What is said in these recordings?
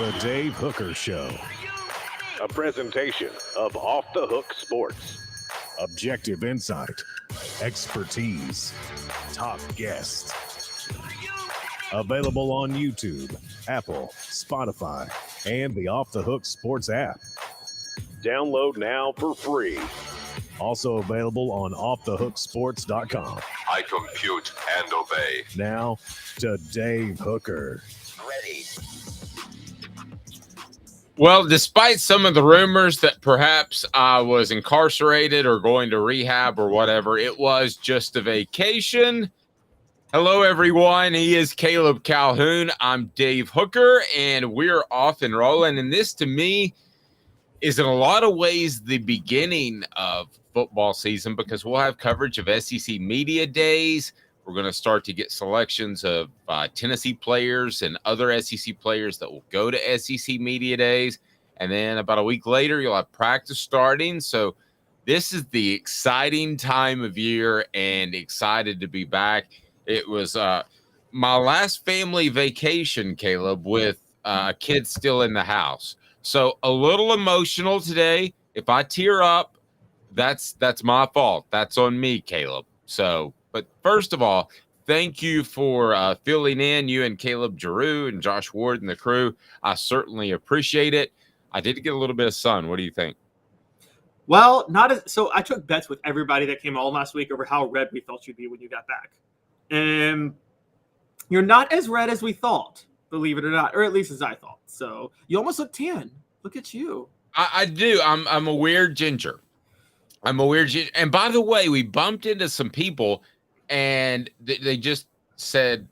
The Dave Hooker Show. A presentation of Off the Hook Sports. Objective insight, expertise, top guests. Available on YouTube, Apple, Spotify, and the Off the Hook Sports app. Download now for free. Also available on offthehooksports.com. I compute and obey. Now to Dave Hooker. Ready. Well, despite some of the rumors that perhaps I was incarcerated or going to rehab or whatever, it was just a vacation. Hello, everyone. He is Caleb Calhoun. I'm Dave Hooker, and we're off and rolling. And this, to me, is in a lot of ways the beginning of football season because we'll have coverage of SEC Media Days. We're going to start to get selections of Tennessee players and other SEC players that will go to SEC Media Days. And then about a week later, you'll have practice starting. So this is the exciting time of year and excited to be back. It was my last family vacation, Caleb, with kids still in the house. So a little emotional today. If I tear up, that's my fault. That's on me, Caleb. So, but first of all, thank you for filling in, you and Caleb Giroux and Josh Ward and the crew. I certainly appreciate it. I did get a little bit of sun. What do you think? Well, so I took bets with everybody that came on last week over how red we thought you'd be when you got back. And you're not as red as we thought, believe it or not, or at least as I thought. So you almost look tan. Look at you. I do. I'm a weird ginger. And by the way, we bumped into some people and they just said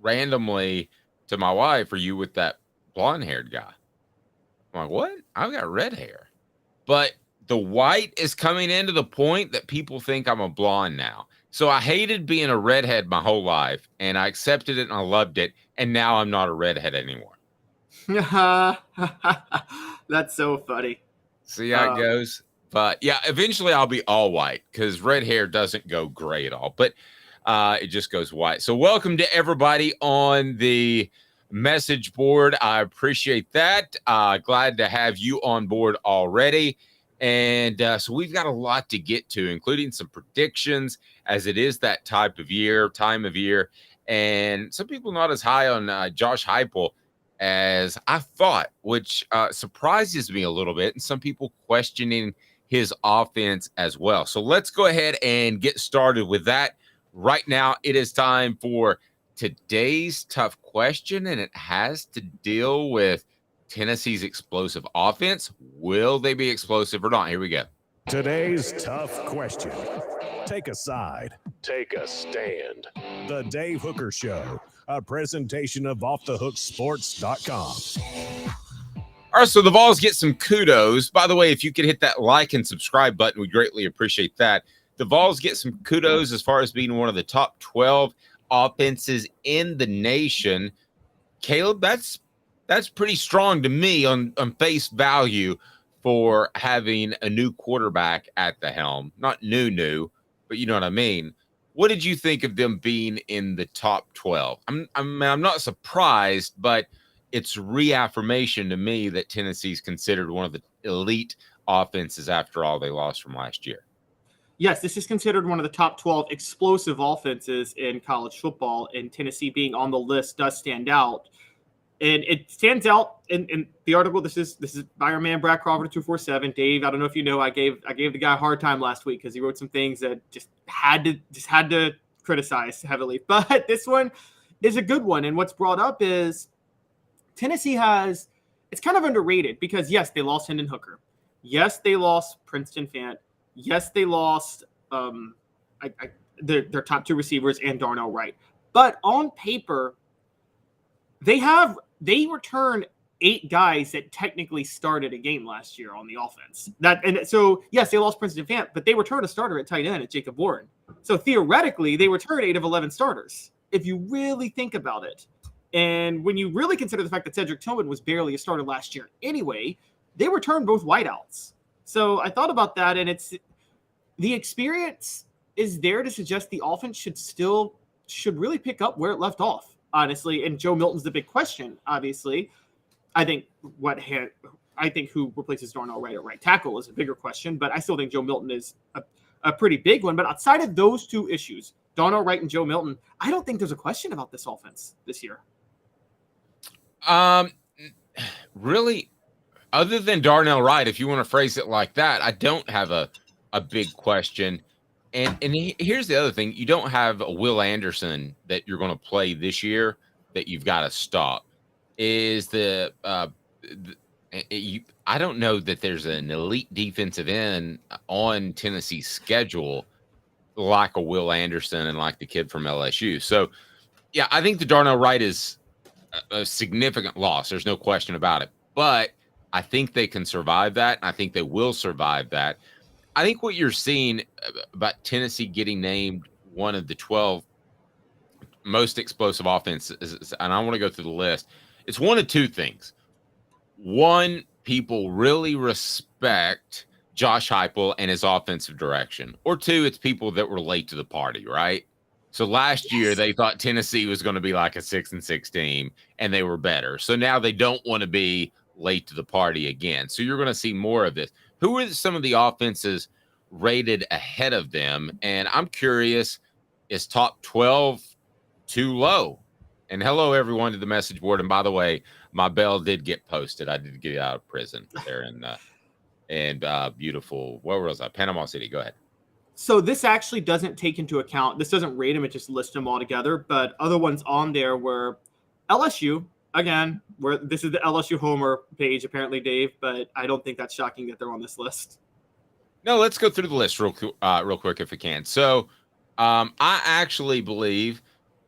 randomly to my wife, "Are you with that blonde-haired guy?" I'm like, "What? I've got red hair." But the white is coming into the point that people think I'm a blonde now. So I hated being a redhead my whole life, and I accepted it and I loved it, and now I'm not a redhead anymore. That's so funny. See how it goes? But yeah, eventually I'll be all white because red hair doesn't go gray at all, but it just goes white. So welcome to everybody on the message board. I appreciate that. Glad to have you on board already. And so we've got a lot to get to, including some predictions as it is that time of year. And some people not as high on Josh Heupel as I thought, which surprises me a little bit. And some people questioning his offense as well. So let's go ahead and get started with that. Right now, it is time for today's tough question, and it has to deal with Tennessee's explosive offense. Will they be explosive or not? Here we go. Today's tough question. Take a side. Take a stand. The Dave Hooker Show. A presentation of offthehooksports.com. All right, so the Vols get some kudos. By the way, if you could hit that like and subscribe button, we greatly appreciate that. The Vols get some kudos as far as being one of the top 12 offenses in the nation. Caleb, that's pretty strong to me on face value for having a new quarterback at the helm. Not new, but you know what I mean. What did you think of them being in the top 12? I'm not surprised, but it's reaffirmation to me that Tennessee's considered one of the elite offenses after all they lost from last year. Yes, this is considered one of the top 12 explosive offenses in college football, and Tennessee being on the list does stand out. And it stands out in the article. This is by our man Brad Crawford 247. Dave, I don't know if you know, I gave the guy a hard time last week because he wrote some things that just had to criticize heavily. But this one is a good one. And what's brought up is Tennessee it's kind of underrated because yes, they lost Hendon Hooker. Yes, they lost Princeton Fant. Yes, they lost their top two receivers and Darnell Wright. But on paper, they returned 8 guys that technically started a game last year on the offense. So yes, they lost Princeton Fant, but they returned a starter at tight end at Jacob Warren. So theoretically, they returned 8 of 11 starters, if you really think about it. And when you really consider the fact that Cedric Tillman was barely a starter last year anyway, they returned both wideouts. So I thought about that, and the experience is there to suggest the offense should really pick up where it left off, honestly. And Joe Milton's the big question, obviously. I think who replaces Darnell Wright at right tackle is a bigger question, but I still think Joe Milton is a pretty big one. But outside of those two issues, Darnell Wright and Joe Milton, I don't think there's a question about this offense this year. Really, other than Darnell Wright, if you want to phrase it like that, I don't have a big question. And here's the other thing. You don't have a Will Anderson that you're going to play this year that you've got to stop. I don't know that there's an elite defensive end on Tennessee's schedule like a Will Anderson and like the kid from LSU. So, yeah, I think the Darnell Wright is a significant loss. There's no question about it. But I think they can survive that. And I think they will survive that. I think what you're seeing about Tennessee getting named one of the 12 most explosive offenses, and I want to go through the list, it's one of two things. One, people really respect Josh Heupel and his offensive direction. Or two, it's people that were late to the party, right? So last year they thought Tennessee was going to be like a 6-6 team, and they were better. So now they don't want to be late to the party again. So you're going to see more of this. Who are some of the offenses rated ahead of them? And I'm curious, is top 12 too low? And hello, everyone, to the message board. And by the way, my bell did get posted. I did get out of prison there in beautiful, where was I? Panama City. Go ahead. So this actually doesn't take into account, this doesn't rate them, it just lists them all together. But other ones on there were LSU, again, where this is the LSU Homer page, apparently, Dave, but I don't think that's shocking that they're on this list. No, let's go through the list real quick if we can. So I actually believe,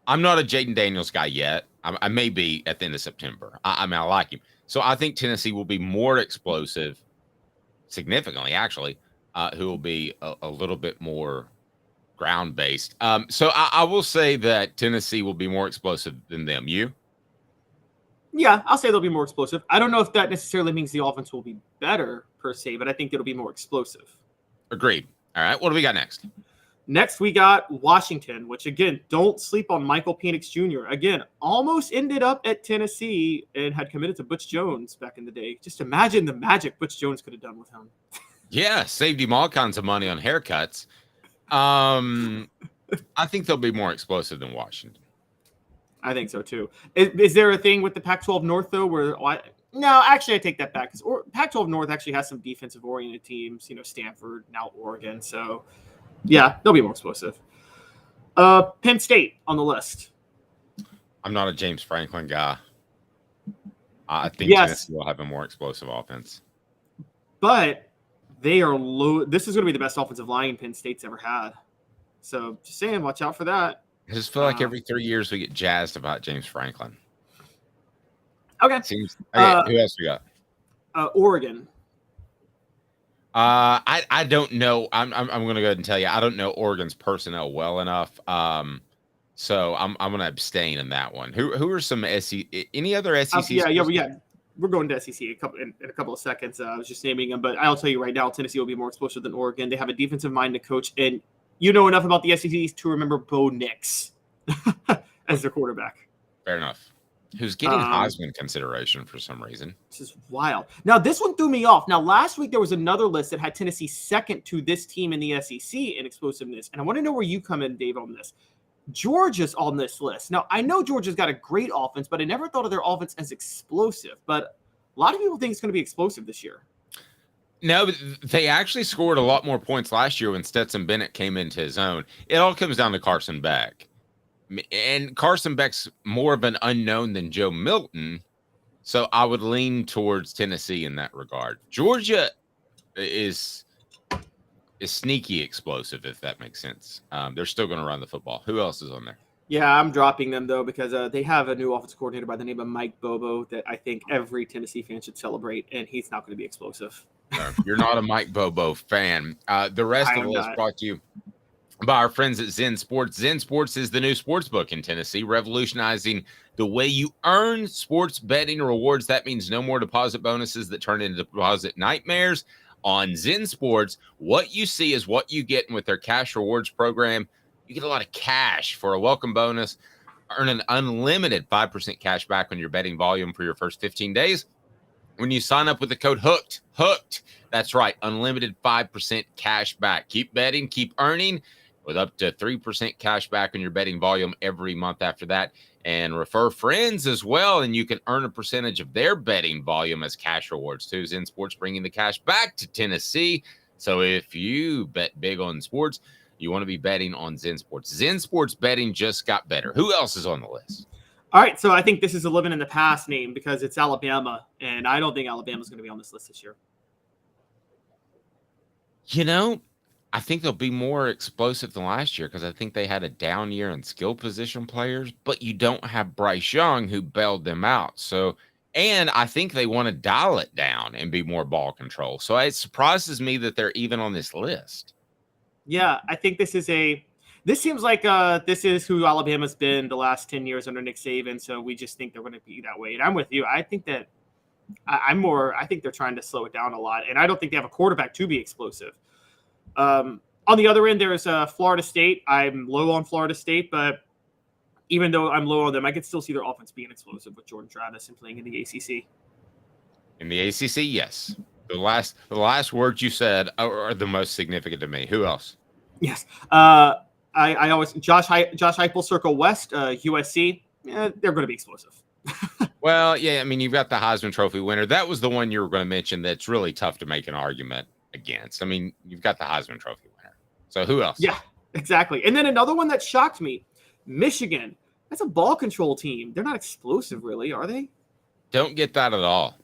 I'm not a Jaden Daniels guy yet. I may be at the end of September. I mean, I like him. So I think Tennessee will be more explosive, significantly, actually, who will be a little bit more ground-based. So I will say that Tennessee will be more explosive than them. You? Yeah, I'll say they'll be more explosive. I don't know if that necessarily means the offense will be better, per se, but I think it'll be more explosive. Agreed. All right, what do we got next? Next, we got Washington, which, again, don't sleep on Michael Penix Jr. Again, almost ended up at Tennessee and had committed to Butch Jones back in the day. Just imagine the magic Butch Jones could have done with him. Yeah, saved him all kinds of money on haircuts. I think they'll be more explosive than Washington. I think so, too. Is there a thing with the Pac-12 North, though, where no, actually, I take that back. Because Pac-12 North actually has some defensive-oriented teams, Stanford, now Oregon. So, yeah, they'll be more explosive. Penn State on the list. I'm not a James Franklin guy. I think Tennessee will have a more explosive offense. But they are low. This is going to be the best offensive line Penn State's ever had. So, just saying, watch out for that. I just feel like every 3 years we get jazzed about James Franklin. Okay. Who else we got? Oregon. I don't know. I'm going to go ahead and tell you, I don't know Oregon's personnel well enough. So I'm going to abstain in that one. Who are some SEC? Any other SEC? Yeah. We're going to SEC in a couple of seconds. I was just naming them, but I'll tell you right now, Tennessee will be more explosive than Oregon. They have a defensive-minded coach, and you know enough about the SEC to remember Bo Nix as their quarterback. Fair enough. Who's getting Heisman consideration for some reason. This is wild. Now, this one threw me off. Now, last week there was another list that had Tennessee second to this team in the SEC in explosiveness, and I want to know where you come in, Dave, on this. Georgia's on this list. Now, I know Georgia's got a great offense, but I never thought of their offense as explosive. But a lot of people think it's going to be explosive this year. No, but they actually scored a lot more points last year when Stetson Bennett came into his own. It all comes down to Carson Beck. And Carson Beck's more of an unknown than Joe Milton, so I would lean towards Tennessee in that regard. Georgia is sneaky explosive, if that makes sense. They're still going to run the football. Who else is on there? Yeah, I'm dropping them, though, because they have a new offensive coordinator by the name of Mike Bobo that I think every Tennessee fan should celebrate, and he's not going to be explosive. No, you're not a Mike Bobo fan. The rest of the list brought to you by our friends at Zen Sports. Zen Sports is the new sports book in Tennessee, revolutionizing the way you earn sports betting rewards. That means no more deposit bonuses that turn into deposit nightmares. On Zen Sports, what you see is what you get. And with their cash rewards program, you get a lot of cash for a welcome bonus. earn an unlimited 5% cash back on your betting volume for your first 15 days when you sign up with the code HOOKED. HOOKED. That's right. Unlimited 5% cash back. Keep betting, keep earning with up to 3% cash back on your betting volume every month after that. And refer friends as well, and you can earn a percentage of their betting volume as cash rewards too. Zen Sports bringing the cash back to Tennessee. So if you bet big on sports, you want to be betting on Zen Sports. Zen Sports betting just got better. Who else is on the list? All right, so I think this is a living in the past name because it's Alabama, and I don't think Alabama's going to be on this list this year. You know, I think they'll be more explosive than last year because I think they had a down year in skill position players, but you don't have Bryce Young who bailed them out. So, and I think they want to dial it down and be more ball control. So it surprises me that they're even on this list. Yeah, I think this seems like this is who Alabama's been the last 10 years under Nick Saban. So we just think they're going to be that way. And I'm with you. I think that I think they're trying to slow it down a lot. And I don't think they have a quarterback to be explosive. On the other end, there's Florida State. I'm low on Florida State, but even though I'm low on them, I could still see their offense being explosive with Jordan Travis and playing in the ACC. In the ACC, yes. The last words you said are the most significant to me. Who else? Yes. I always Josh Heupel, Circle West, USC. They're going to be explosive. Well, yeah, I mean, you've got the Heisman Trophy winner. That was the one you were going to mention that's really tough to make an argument against. I mean, you've got the Heisman Trophy winner. So who else? Yeah, exactly. And then another one that shocked me, Michigan. That's a ball control team. They're not explosive, really, are they? Don't get that at all.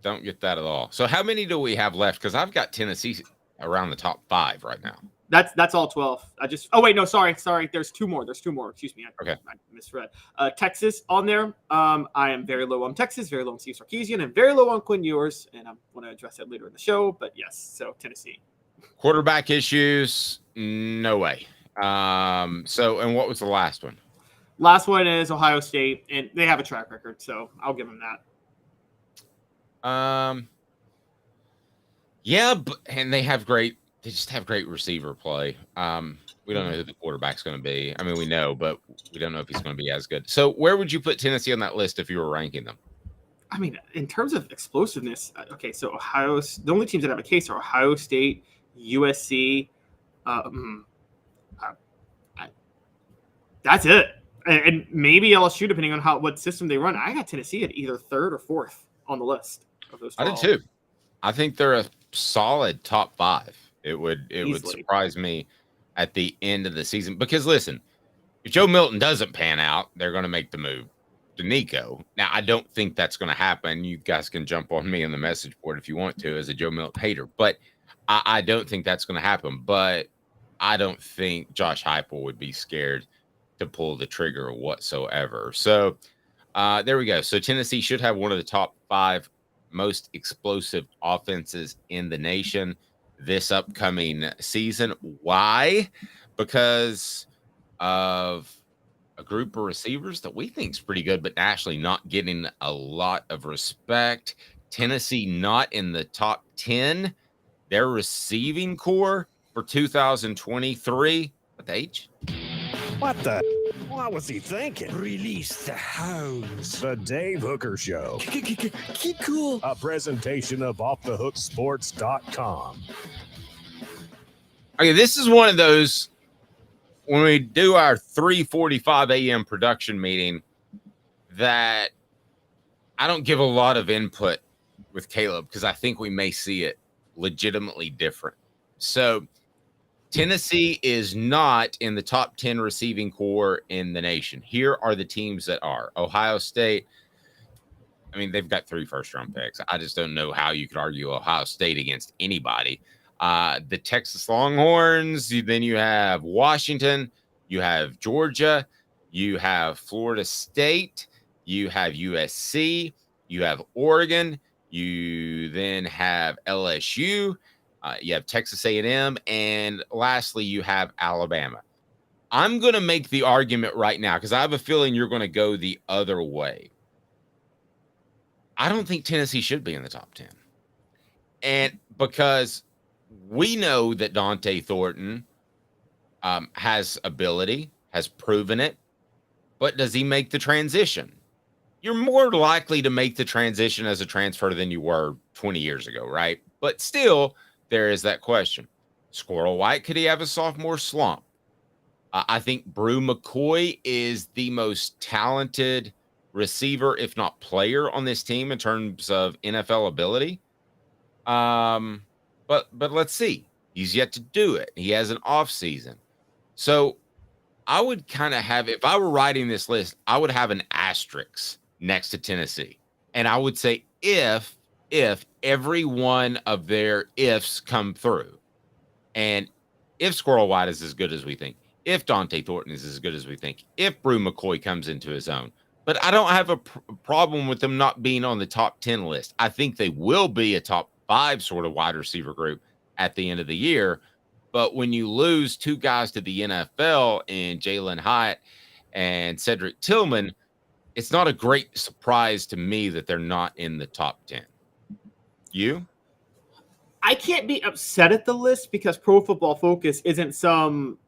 Don't get that at all. So how many do we have left? Because I've got Tennessee around the top 5 right now. That's all 12. Oh wait, no, sorry. There's two more. Excuse me. Okay. I misread. Texas on there. I am very low on Texas, very low on Steve Sarkisian, and very low on Quinn Ewers. And I want to address that later in the show. But yes, so Tennessee. Quarterback issues, no way. And what was the last one? Last one is Ohio State, and they have a track record, so I'll give them that. Yeah, and they just have great receiver play. We don't know who the quarterback's going to be. I mean, we know, but we don't know if he's going to be as good. So where would you put Tennessee on that list if you were ranking them? I mean, in terms of explosiveness, okay, so the only teams that have a case are Ohio State, USC. That's it. And maybe LSU, depending on what system they run. I got Tennessee at either 3rd or 4th on the list of those 12. I did too. I think they're a solid top 5. It would surprise me at the end of the season because listen, if Joe Milton doesn't pan out, they're going to make the move to Nico. Now, I don't think that's going to happen. You guys can jump on me on the message board if you want to as a Joe Milton hater, but I don't think that's going to happen. But I don't think Josh Heupel would be scared to pull the trigger whatsoever. So there we go. So Tennessee should have one of the top 5 most explosive offenses in the nation this upcoming season. Why? Because of a group of receivers that we think is pretty good, but actually not getting a lot of respect. Tennessee not in the top 10. Their receiving core for 2023. What the H? What the? What was he thinking? Release the hounds. The Dave Hooker Show. Keep cool. A presentation of offthehooksports.com. Okay, this is one of those when we do our 3:45 a.m. production meeting that I don't give a lot of input with Caleb because I think we may see it legitimately different. So Tennessee is not in the top 10 receiving core in the nation. Here are the teams that are. Ohio State. I mean, they've got 3 first-round picks. I just don't know how you could argue Ohio State against anybody. The Texas Longhorns. Then you have Washington. You have Georgia. You have Florida State. You have USC. You have Oregon. You then have LSU. You have Texas A&M, and lastly, you have Alabama. I'm going to make the argument right now because I have a feeling you're going to go the other way. I don't think Tennessee should be in the top 10. And because we know that Dante Thornton has ability, has proven it. but does he make the transition? You're more likely to make the transition as a transfer than you were 20 years ago, right? But still, there is that question. Squirrel White, could he have a sophomore slump? I think Brew McCoy is the most talented receiver, if not player, on this team in terms of NFL ability. But let's see. He's yet to do it. He has an off season. So I would kind of have, if I were writing this list, I would have an asterisk next to Tennessee. And I would say if every one of their ifs come through, and if Squirrel White is as good as we think, if Dante Thornton is as good as we think, if Brew McCoy comes into his own. But I don't have a problem with them not being on the top 10 list. I think they will be a top 5 sort of wide receiver group at the end of the year. But when you lose 2 guys to the NFL in Jalen Hyatt and Cedric Tillman, it's not a great surprise to me that they're not in the top 10. You? I can't be upset at the list because Pro Football Focus isn't some,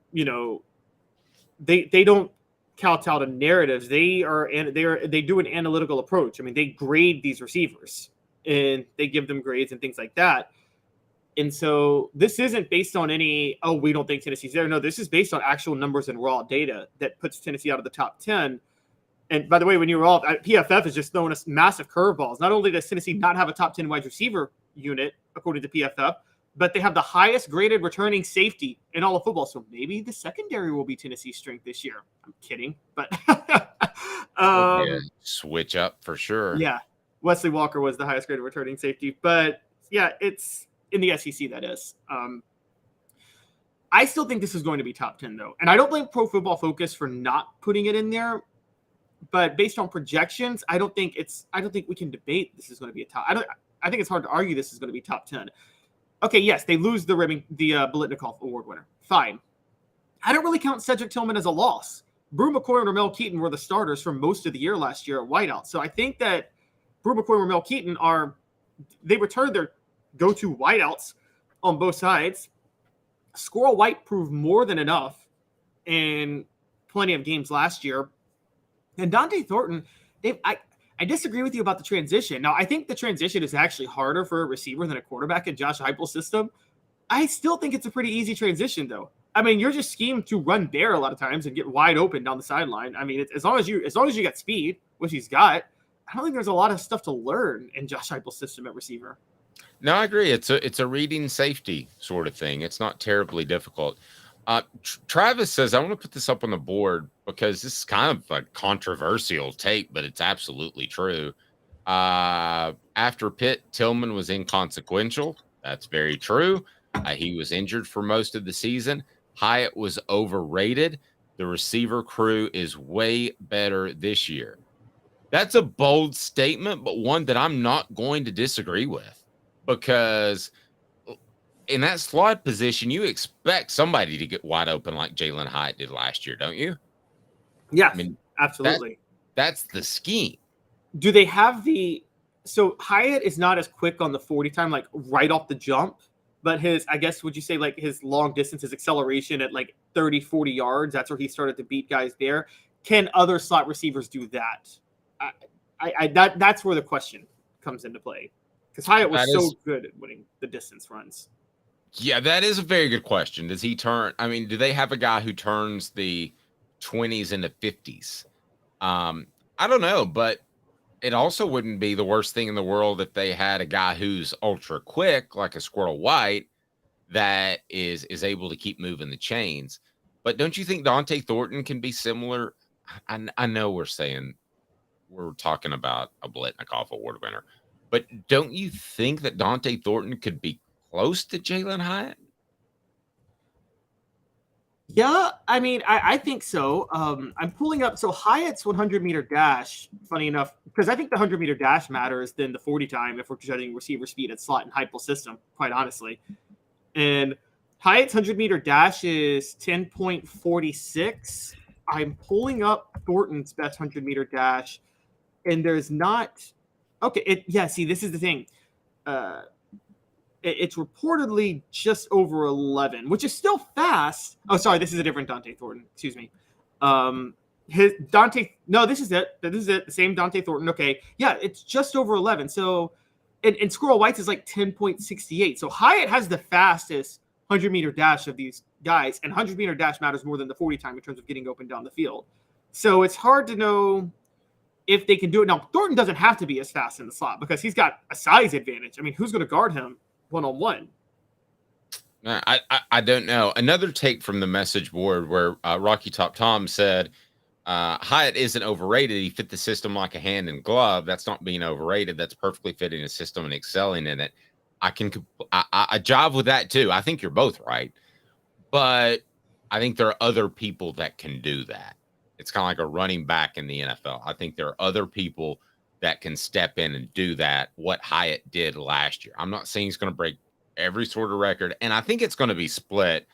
they don't kowtow to narratives. They do an analytical approach. I mean, they grade these receivers and they give them grades and things like that. And so this isn't based on any, we don't think Tennessee's there. No, this is based on actual numbers and raw data that puts Tennessee out of the top 10. And by the way, when you were all, PFF is just throwing us massive curveballs. Not only does Tennessee not have a top 10 wide receiver unit, according to PFF, but they have the highest graded returning safety in all of football. So maybe the secondary will be Tennessee's strength this year. I'm kidding, but switch up for sure. Yeah, Wesley Walker was the highest graded returning safety, but yeah, it's in the SEC. That is. I still think this is going to be top 10 though, and I don't blame Pro Football Focus for not putting it in there. But based on projections, I don't think we can debate this is going to be a top. I think it's hard to argue this is going to be top 10. Okay, yes, they lose the Biletnikoff Award winner. Fine. I don't really count Cedric Tillman as a loss. Brew McCoy and Ramel Keaton were the starters for most of the year last year at wideout. So I think that Brew McCoy and Ramel Keaton they returned their go-to wideouts on both sides. Squirrel White proved more than enough in plenty of games last year. And Dante Thornton, I disagree with you about the transition. Now, I think the transition is actually harder for a receiver than a quarterback in Josh Heupel's system. I still think it's a pretty easy transition, though. I mean, you're just schemed to run bare a lot of times and get wide open down the sideline. I mean, as long as you got speed, which he's got, I don't think there's a lot of stuff to learn in Josh Heupel's system at receiver. No, I agree. It's a reading safety sort of thing. It's not terribly difficult. Travis says, I want to put this up on the board because this is kind of a controversial take, but it's absolutely true. After Pitt, Tillman was inconsequential. That's very true. He was injured for most of the season. Hyatt was overrated. The receiver crew is way better this year. That's a bold statement, but one that I'm not going to disagree with because in that slot position, you expect somebody to get wide open like Jalen Hyatt did last year, don't you? Yeah, I mean, absolutely. That's the scheme. Do they have so Hyatt is not as quick on the 40 time, like right off the jump, but would you say like his long distance, his acceleration at like 30, 40 yards, that's where he started to beat guys there. Can other slot receivers do that? That's where the question comes into play because Hyatt was so good at winning the distance runs. Yeah, that is a very good question. Does he turn? I mean, do they have a guy who turns the 20s into 50s? I don't know, but it also wouldn't be the worst thing in the world if they had a guy who's ultra quick, like a Squirrel White, that is able to keep moving the chains. But don't you think Dante Thornton can be similar? I know we're talking about a Biletnikoff Award winner, but don't you think that Dante Thornton could be close to Jalen Hyatt? Yeah, I mean, I think so. I'm pulling up. So Hyatt's 100-meter dash, funny enough, because I think the 100-meter dash matters than the 40 time if we're judging receiver speed at slot and Heupel's system, quite honestly. And Hyatt's 100-meter dash is 10.46. I'm pulling up Thornton's best 100-meter dash, and there's not – okay, see, this is the thing. It's reportedly just over 11, which is still fast. Oh, sorry, this is a different Dante Thornton. Excuse me. his Dante. No, this is it. This is it. The same Dante Thornton. Okay, yeah, it's just over 11. So, and Squirrel White's is like 10.68. So Hyatt has the fastest 100-meter dash of these guys, and 100-meter dash matters more than the 40 time in terms of getting open down the field. So it's hard to know if they can do it. Now, Thornton doesn't have to be as fast in the slot because he's got a size advantage. I mean, who's going to guard him one-on-one? I don't know. Another take from the message board where Rocky Top Tom said Hyatt isn't overrated. He fit the system like a hand in glove. That's not being overrated. That's perfectly fitting the system and excelling in it. I jive with that too. I think you're both right, but I think there are other people that can do that. It's kind of like a running back in the NFL. I think there are other people that can step in and do that. What Hyatt did last year. I'm not saying he's going to break every sort of record, and I think it's going to be split.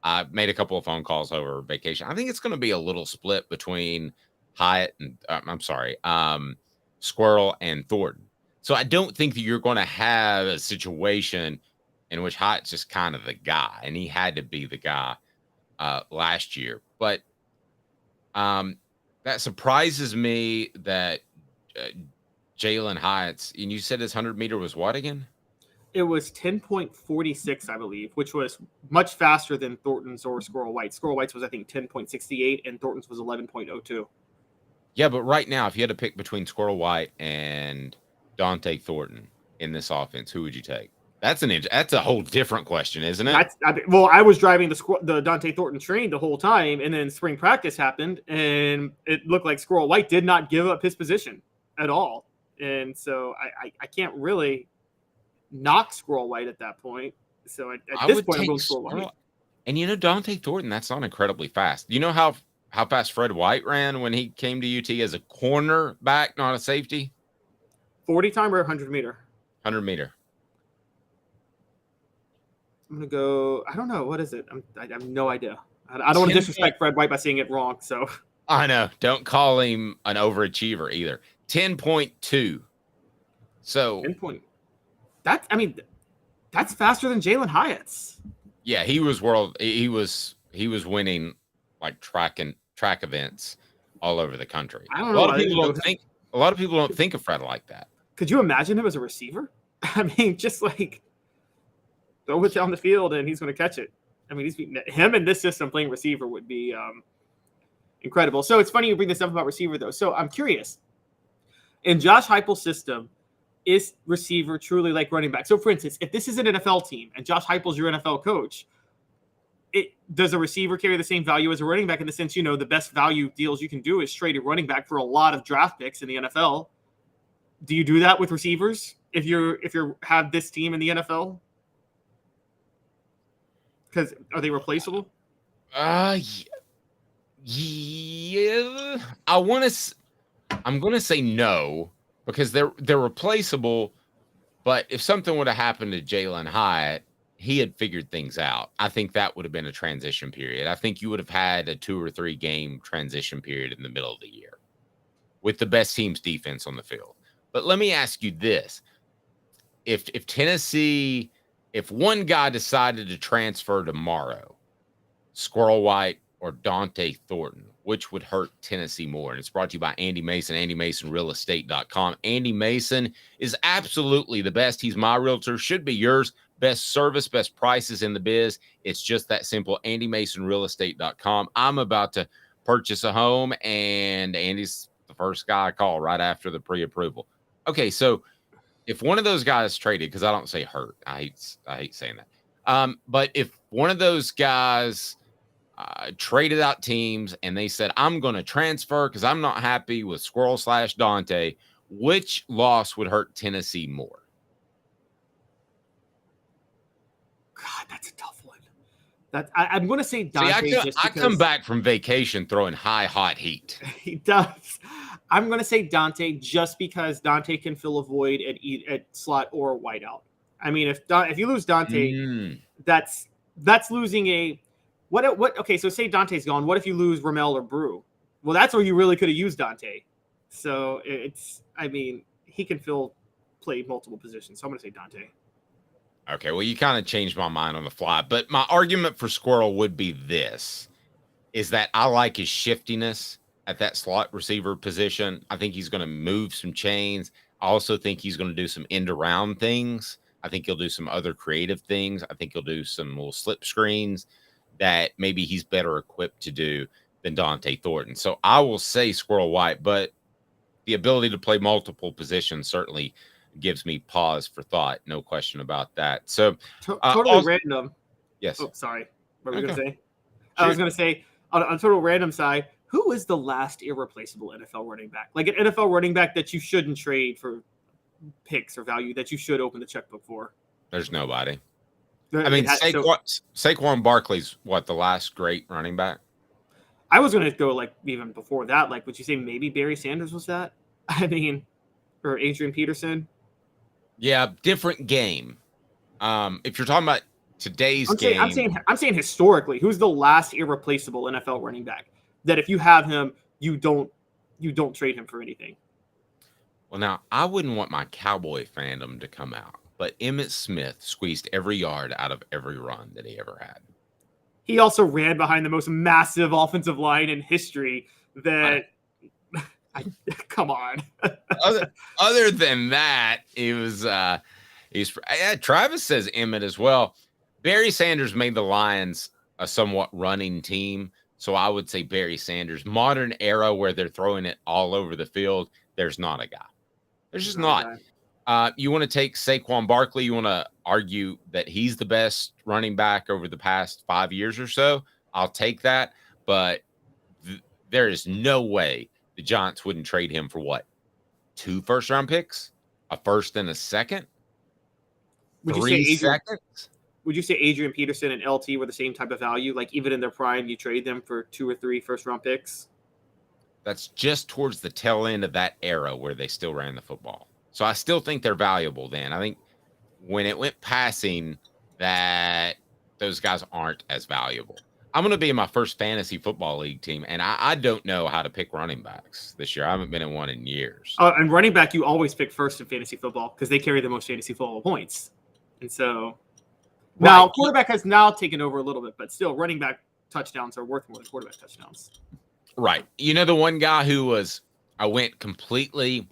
I made a couple of phone calls over vacation. I think it's going to be a little split between Hyatt and Squirrel and Thornton. So I don't think that you're going to have a situation in which Hyatt's just kind of the guy, and he had to be the guy last year. But that surprises me that Jalen Hyatt's, and you said his 100-meter was what again? It was 10.46, I believe, which was much faster than Thornton's or Squirrel White's. Squirrel White's was, I think, 10.68, and Thornton's was 11.02. Yeah, but right now, if you had to pick between Squirrel White and Dante Thornton in this offense, who would you take? That's a whole different question, isn't it? I was driving the Dante Thornton train the whole time, and then spring practice happened, and it looked like Squirrel White did not give up his position at all. And so I can't really knock Squirrel White at that point. So at this point, I'm going Squirrel White. And Dante Thornton, that's not incredibly fast. You know how fast Fred White ran when he came to UT as a cornerback, not a safety? 40 time or 100 meter? 100 meter. I'm going to go, I don't know. What is it? I have no idea. I don't want to disrespect Fred White by saying it wrong. So I know. Don't call him an overachiever either. 10.2. So 10 point. That's faster than Jalen Hyatt's. Yeah, he was winning like track events all over the country. I don't know. A lot of people don't think of Fred like that. Could you imagine him as a receiver? I mean, just like throw it down the field and he's going to catch it. I mean, him in this system playing receiver would be incredible. So it's funny you bring this up about receiver, though. So I'm curious. In Josh Heupel's system, is receiver truly like running back? So, for instance, if this is an NFL team and Josh Heupel's your NFL coach, does a receiver carry the same value as a running back in the sense, the best value deals you can do is trade a running back for a lot of draft picks in the NFL? Do you do that with receivers if you have this team in the NFL? Because are they replaceable? Yeah. I'm going to say no because they're replaceable. But if something would have happened to Jalen Hyatt, he had figured things out. I think that would have been a transition period. I think you would have had a 2 or 3 game transition period in the middle of the year with the best team's defense on the field. But let me ask you this. If Tennessee, if one guy decided to transfer tomorrow, Squirrel White or Dante Thornton, which would hurt Tennessee more? And it's brought to you by Andy Mason, AndyMasonRealEstate.com. Andy Mason is absolutely the best. He's my realtor, should be yours. Best service, best prices in the biz. It's just that simple. AndyMasonRealEstate.com. I'm about to purchase a home, and Andy's the first guy I call right after the pre-approval. Okay, so if one of those guys traded, because I don't say hurt, I hate saying that. But if one of those guys traded out teams and they said, I'm going to transfer because I'm not happy with Squirrel/Dante, which loss would hurt Tennessee more? God, that's a tough one. I'm going to say Dante. See, I come back from vacation throwing hot heat. He does. I'm going to say Dante just because Dante can fill a void at slot or wideout. I mean, if you lose Dante, that's losing a what? Okay, so say Dante's gone. What if you lose Ramel or Brew? Well, that's where you really could have used Dante. So he can play multiple positions. So I'm going to say Dante. Okay, well, you kind of changed my mind on the fly. But my argument for Squirrel would be this, is that I like his shiftiness. at that slot receiver position. I think he's going to move some chains. I also think he's going to do some end around things. I think he'll do some other creative things. I think he'll do some little slip screens that maybe he's better equipped to do than Dante Thornton. So I will say Squirrel White, but the ability to play multiple positions certainly gives me pause for thought. No question about that. So totally random. Yes. Oh, sorry. What were we Okay. going to say? Sure. I was going to say on a total random side, who is the last irreplaceable NFL running back? Like an NFL running back that you shouldn't trade for picks or value, that you should open the checkbook for? There's nobody. I mean, Saquon Barkley's the last great running back? I was going to go like even before that. Like, would you say maybe Barry Sanders was that? I mean, or Adrian Peterson? Yeah, different game. If you're talking about today's game, I'm saying historically, who's the last irreplaceable NFL running back that if you have him, you don't trade him for anything? Well, now I wouldn't want my Cowboy fandom to come out, but Emmitt Smith squeezed every yard out of every run that he ever had. He also ran behind the most massive offensive line in history. Come on. other than that, it was Travis says Emmett as well. Barry Sanders made the Lions a somewhat running team, so I would say Barry Sanders. Modern era where they're throwing it all over the field, there's not a guy. There's just not. You want to take Saquon Barkley, you want to argue that he's the best running back over the past 5 years or so. I'll take that, but there is no way the Giants wouldn't trade him for 2 first-round picks, a first and a second, Would you say Adrian Peterson and LT were the same type of value? Like even in their prime, you trade them for 2 or 3 first-round picks? That's just towards the tail end of that era where they still ran the football. So I still think they're valuable then. I think when it went passing, that those guys aren't as valuable. I'm going to be in my first fantasy football league team, and I don't know how to pick running backs this year. I haven't been in one in years. And running back, you always pick first in fantasy football because they carry the most fantasy football points. And so now quarterback has now taken over a little bit, but still running back touchdowns are worth more than quarterback touchdowns. Right. You know, the one guy who I went completely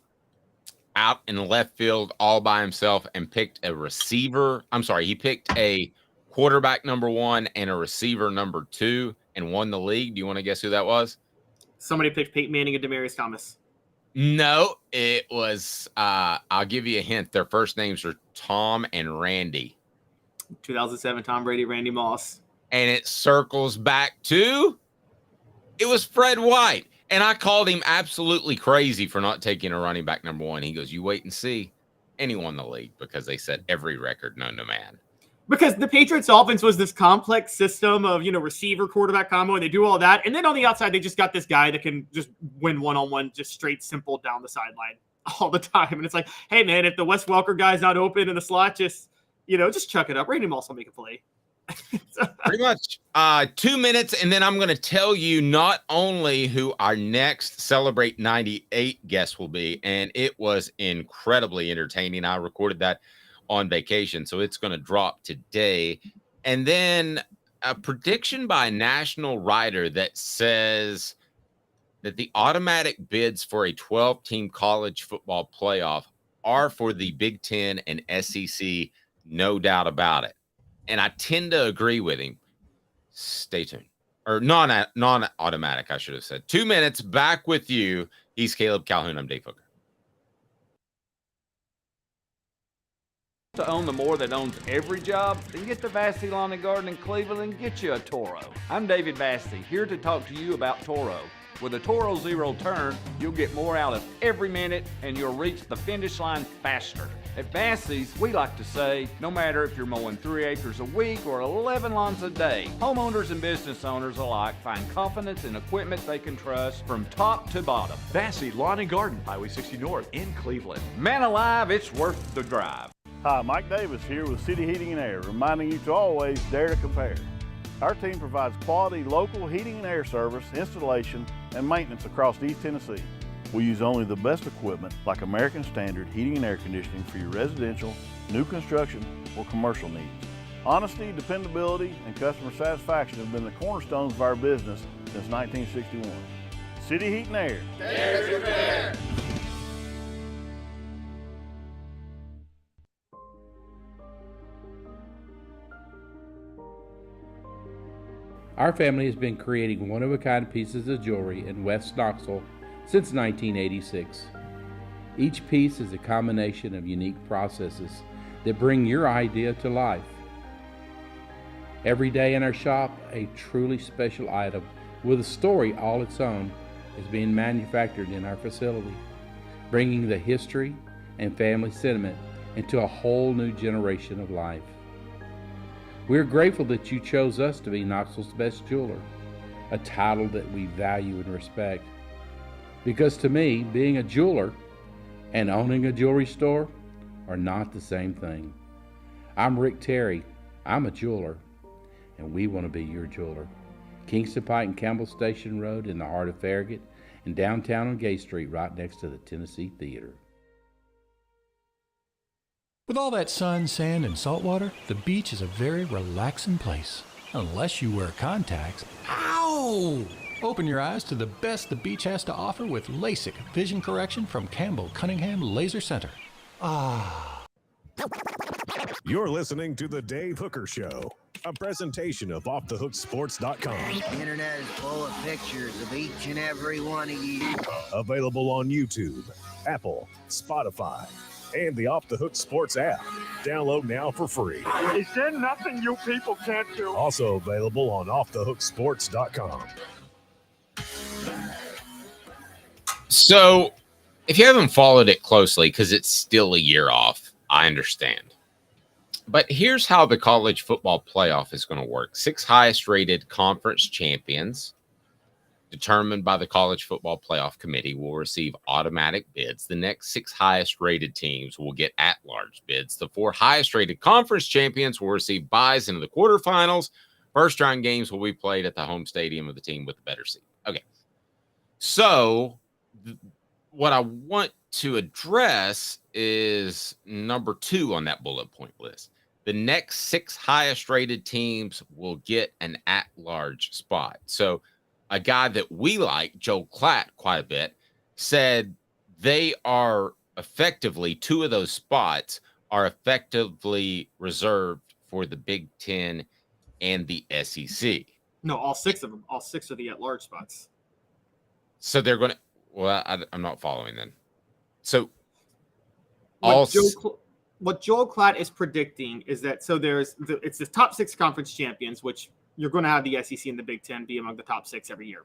out in the left field all by himself and picked a receiver. I'm sorry, he picked a quarterback number 1 and a receiver number 2 and won the league. Do you want to guess who that was? Somebody picked Peyton Manning and Demaryius Thomas. No, it was, I'll give you a hint. Their first names are Tom and Randy. 2007, Tom Brady, Randy Moss. And it circles back to, it was Fred White. And I called him absolutely crazy for not taking a running back number 1. He goes, you wait and see. And he won the league because they set every record known to man. Because the Patriots offense was this complex system of, receiver quarterback combo, and they do all that. And then on the outside, they just got this guy that can just win one-on-one, just straight simple down the sideline all the time. And it's like, hey man, if the Wes Welker guy's not open in the slot, just chuck it up. Randy Moss will make a play. Pretty much 2 minutes, and then I'm going to tell you not only who our next Celebrate 98 guest will be, and it was incredibly entertaining. I recorded that on vacation, so it's going to drop today. And then a prediction by a national writer that says that the automatic bids for a 12-team college football playoff are for the Big Ten and SEC, no doubt about it. And I tend to agree with him. Stay tuned. Or non-automatic, I should have said. 2 minutes, back with you. He's Caleb Calhoun. I'm Dave Hooker. To own the more that owns every job, then get to Vassy Lawn and Garden in Cleveland and get you a Toro. I'm David Vassy, here to talk to you about Toro. With a Toro Zero Turn, you'll get more out of every minute and you'll reach the finish line faster. At Vassy's, we like to say, no matter if you're mowing 3 acres a week or 11 lawns a day, homeowners and business owners alike find confidence in equipment they can trust from top to bottom. Vassy Lawn and Garden, Highway 60 North in Cleveland. Man alive, it's worth the drive. Hi, Mike Davis here with City Heating and Air, reminding you to always dare to compare. Our team provides quality local heating and air service, installation, and maintenance across East Tennessee. We use only the best equipment like American Standard heating and air conditioning for your residential, new construction, or commercial needs. Honesty, dependability, and customer satisfaction have been the cornerstones of our business since 1961. City Heat and Air. Our family has been creating one-of-a-kind pieces of jewelry in West Knoxville since 1986. Each piece is a combination of unique processes that bring your idea to life. Every day in our shop, a truly special item with a story all its own is being manufactured in our facility, bringing the history and family sentiment into a whole new generation of life. We are grateful that you chose us to be Knoxville's best jeweler, a title that we value and respect. Because to me, being a jeweler and owning a jewelry store are not the same thing. I'm Rick Terry. I'm a jeweler, and we want to be your jeweler. Kingston Pike and Campbell Station Road in the heart of Farragut, and downtown on Gay Street right next to the Tennessee Theater. With all that sun, sand, and salt water, the beach is a very relaxing place. Unless you wear contacts. Ow! Open your eyes to the best the beach has to offer with LASIK vision correction from Campbell Cunningham Laser Center. Ah. You're listening to The Dave Hooker Show, a presentation of OffTheHookSports.com. The internet is full of pictures of each and every one of you. Available on YouTube, Apple, Spotify, and the Off the Hook Sports app. Download now for free. Is there nothing you people can't do? Also available on OffTheHookSports.com. So, if you haven't followed it closely, because it's still a year off, I understand. But here's how the college football playoff is going to work. 6 highest rated conference champions determined by the College Football Playoff Committee will receive automatic bids. The next 6 highest rated teams will get at-large bids. The 4 highest rated conference champions will receive buys into the quarterfinals. First round games will be played at the home stadium of the team with the better seed. Okay. So what I want to address is number 2 on that bullet point list. The next 6 highest rated teams will get an at-large spot. So a guy that we like, Joe Klatt, quite a bit, said they are effectively, 2 of those spots are effectively reserved for the Big Ten and the SEC. No, all 6 of them. All 6 are the at-large spots. So they're going to, well, I'm not following then. So what Joel Klatt is predicting is that, so it's the top 6 conference champions, which you're going to have the SEC and the Big Ten be among the top 6 every year.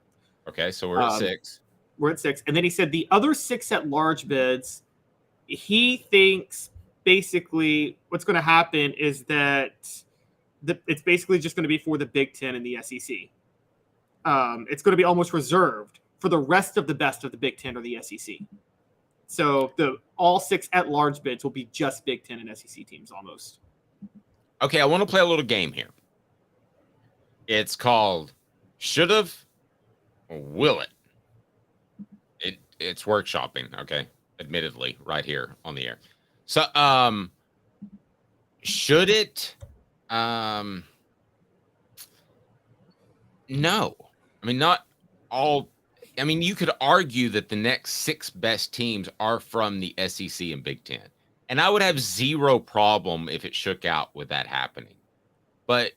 Okay, so we're at 6. We're at 6. And then he said the other 6 at-large bids, he thinks basically what's going to happen is that it's basically just going to be for the Big Ten and the SEC. It's going to be almost reserved for the rest of the best of the Big Ten or the SEC. So all 6 at-large bids will be just Big Ten and SEC teams almost. Okay, I want to play a little game here. It's called Should've or Will It? It's workshopping, okay? Admittedly, right here on the air. So, should it? No. I mean, not all. I mean, you could argue that the next 6 best teams are from the SEC and Big Ten. And I would have zero problem if it shook out with that happening. But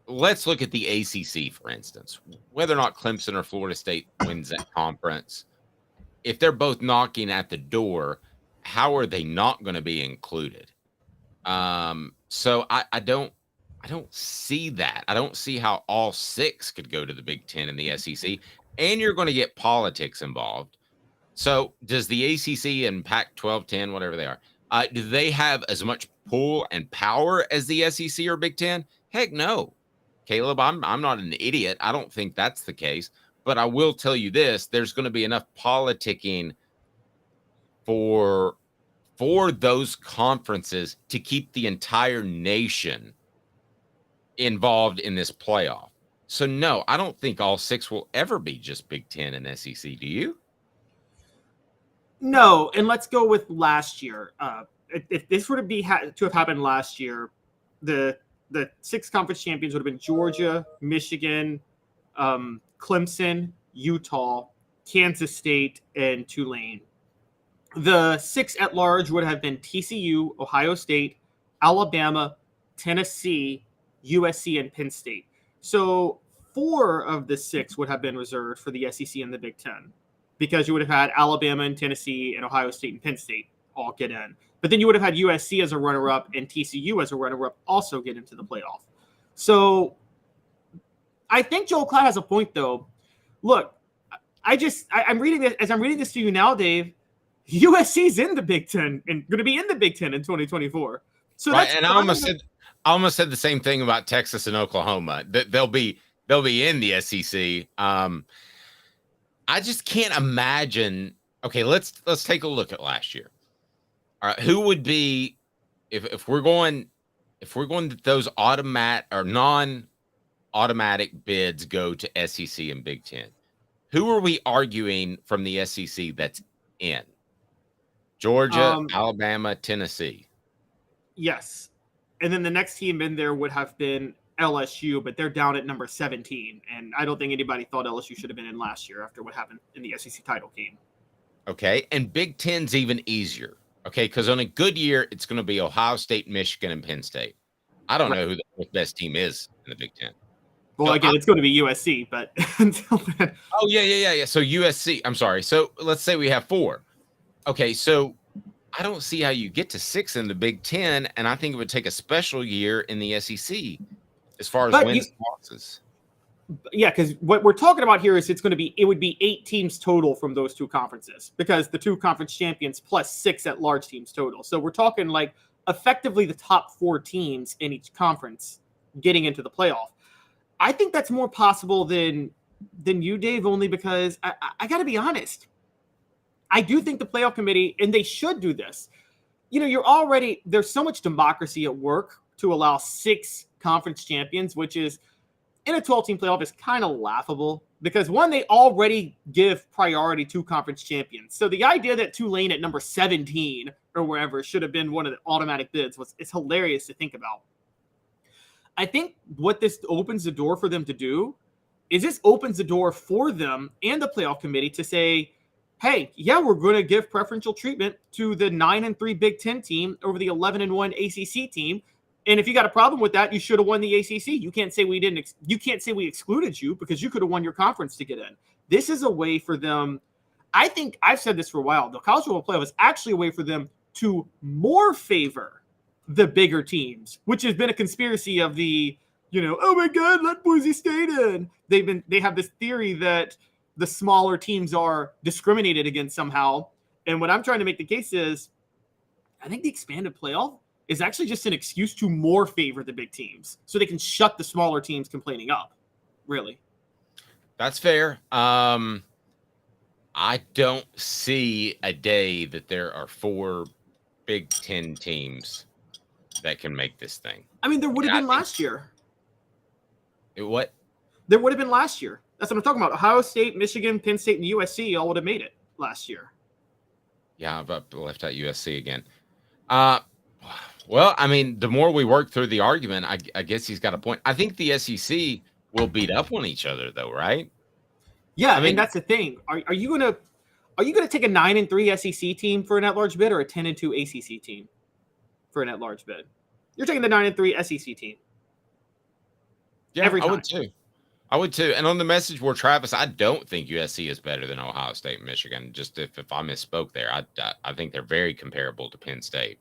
let's look at the ACC, for instance. Whether or not Clemson or Florida State wins that conference, if they're both knocking at the door, how are they not going to be included? So I don't see that. I don't see how all 6 could go to the Big Ten and the SEC, and you're going to get politics involved. So does the ACC and Pac-12, 10, whatever they are, do they have as much pull and power as the SEC or Big Ten? Heck no. Caleb, I'm not an idiot. I don't think that's the case. But I will tell you this, there's going to be enough politicking for those conferences to keep the entire nation involved in this playoff. So, no, I don't think all 6 will ever be just Big Ten and SEC. Do you? No, and let's go with last year. If this would have to have happened last year, the 6 conference champions would have been Georgia, Michigan, Clemson, Utah, Kansas State, and Tulane. The 6 at large would have been TCU, Ohio State, Alabama, Tennessee, USC, and Penn State. So 4 of the 6 would have been reserved for the SEC and the Big Ten, because you would have had Alabama and Tennessee and Ohio State and Penn State all get in. But then you would have had USC as a runner-up and TCU as a runner-up also get into the playoff. So I think Joel Klatt has a point, though. Look, I'm reading this as I'm reading this to you now, Dave. USC's in the Big Ten and going to be in the Big Ten in 2024. So right, and I almost said the same thing about Texas and Oklahoma. That they'll be in the SEC. I just can't imagine. Okay, let's take a look at last year. All right, who would be if we're going that those automatic or non-automatic bids go to SEC and Big Ten? Who are we arguing from the SEC that's in? Georgia, Alabama, Tennessee. Yes. And then the next team in there would have been LSU, but they're down at number 17. And I don't think anybody thought LSU should have been in last year after what happened in the SEC title game. Okay. And Big Ten's even easier. Okay. Because on a good year, it's going to be Ohio State, Michigan, and Penn State. I don't know who the best team is in the Big Ten. Well, again, it's going to be USC, but until then. Oh, yeah. So USC. I'm sorry. So let's say we have 4. Okay, so I don't see how you get to 6 in the Big Ten, and I think it would take a special year in the SEC as far as wins and losses. Yeah, because what we're talking about here is it would be 8 teams total from those 2 conferences, because the 2 conference champions plus 6 at large teams total. So we're talking like effectively the top 4 teams in each conference getting into the playoff. I think that's more possible than you, Dave, only because I got to be honest. I do think the playoff committee, and they should do this. There's so much democracy at work to allow 6 conference champions, which is in a 12-team playoff is kind of laughable because, one, they already give priority to conference champions. So the idea that Tulane at number 17 or wherever should have been one of the automatic bids it's hilarious to think about. I think what this opens the door for them to do is this opens the door for them and the playoff committee to say, hey, yeah, we're going to give preferential treatment to the 9-3 Big Ten team over the 11-1 ACC team. And if you got a problem with that, you should have won the ACC. You can't say we didn't. You can't say we excluded you because you could have won your conference to get in. This is a way for them. I think I've said this for a while. The college football playoff is actually a way for them to more favor the bigger teams, which has been a conspiracy of the, oh my God, let Boise State in. They have this theory that the smaller teams are discriminated against somehow. And what I'm trying to make the case is I think the expanded playoff is actually just an excuse to more favor the big teams so they can shut the smaller teams complaining up. Really. That's fair. I don't see a day that there are 4 Big Ten teams that can make this thing. I mean, there would have been last year. What? There would have been last year. That's what I'm talking about. Ohio State, Michigan, Penn State, and USC all would have made it last year. Yeah, but left out USC again. Well, I mean, the more we work through the argument, I guess he's got a point. I think the SEC will beat up on each other, though, right? Yeah, I mean that's the thing. Are you gonna take a 9-3 SEC team for an at-large bid or a 10-2 ACC team for an at-large bid? You're taking the 9-3 SEC team. Yeah, every time. I would too. And on the message board, Travis, I don't think USC is better than Ohio State and Michigan. Just if I misspoke there, I think they're very comparable to Penn State.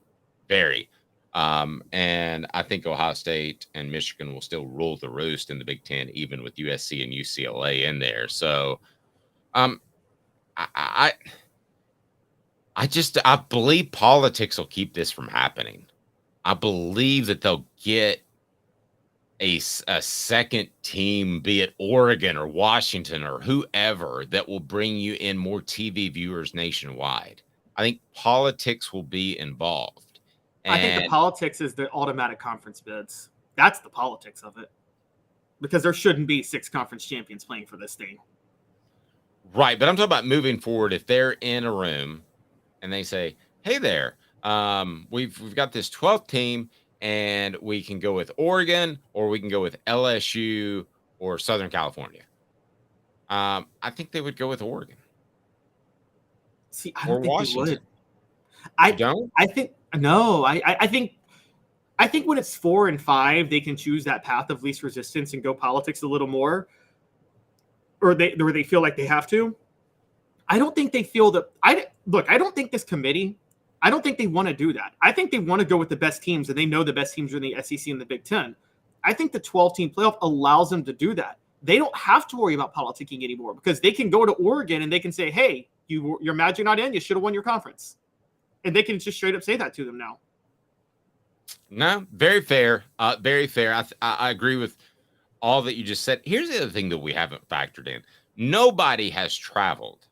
Very. And I think Ohio State and Michigan will still rule the roost in the Big Ten, even with USC and UCLA in there. So, I believe politics will keep this from happening. I believe that they'll get a second team, be it Oregon or Washington or whoever, that will bring you in more TV viewers nationwide. I think politics will be involved. I think the politics is the automatic conference bids. That's the politics of it. Because there shouldn't be 6 conference champions playing for this thing. Right, but I'm talking about moving forward. If they're in a room and they say, hey there, we've got this 12th team, and we can go with Oregon or we can go with LSU or Southern California. I think they would go with Oregon. See, I or don't think Washington. they would. I don't. I think no. I think when it's 4 and 5, they can choose that path of least resistance and go politics a little more, or they feel like they have to. I don't think they feel that. I don't think this committee. I don't think they want to do that. I think they want to go with the best teams, and they know the best teams are in the SEC and the Big Ten. I think the 12-team playoff allows them to do that. They don't have to worry about politicking anymore because they can go to Oregon and they can say, "Hey, you're mad you're not in. You should have won your conference," and they can just straight up say that to them now. No, very fair. Very fair. I agree with all that you just said. Here's the other thing that we haven't factored in. Nobody has traveled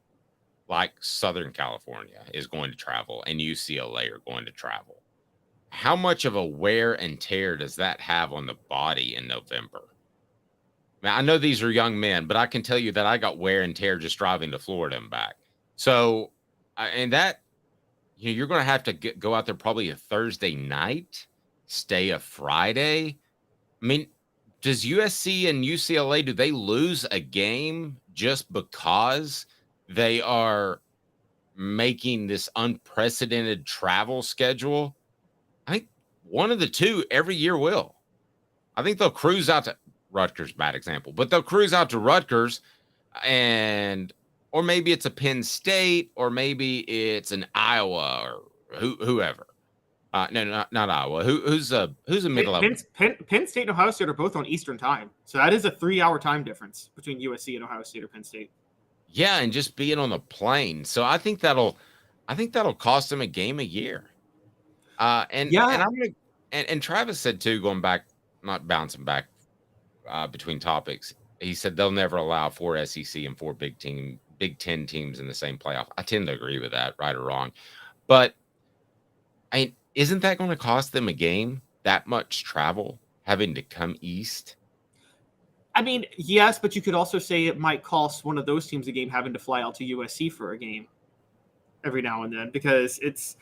like Southern California is going to travel and UCLA are going to travel. How much of a wear and tear does that have on the body in November? Now, I know these are young men, but I can tell you that I got wear and tear just driving to Florida and back. So, and that, you're going to have to go out there probably a Thursday night, stay a Friday. I mean, does USC and UCLA, do they lose a game just because they are making this unprecedented travel schedule? I think one of the two every year will. I think they'll cruise out to Rutgers, bad example, but they'll cruise out to Rutgers or maybe it's a Penn State, or maybe it's an Iowa or whoever. No, not Iowa. Who's a mid-level? Penn State and Ohio State are both on Eastern time, so that is a 3-hour time difference between USC and Ohio State or Penn State. Yeah, and just being on the plane. So I think that'll cost them a game a year. And Travis said too, going back, not bouncing back between topics. He said they'll never allow 4 SEC and 4 Big Ten teams in the same playoff. I tend to agree with that, right or wrong. But isn't that going to cost them a game? That much travel, having to come east? I mean, yes, but you could also say it might cost one of those teams a game having to fly out to USC for a game every now and then, because it's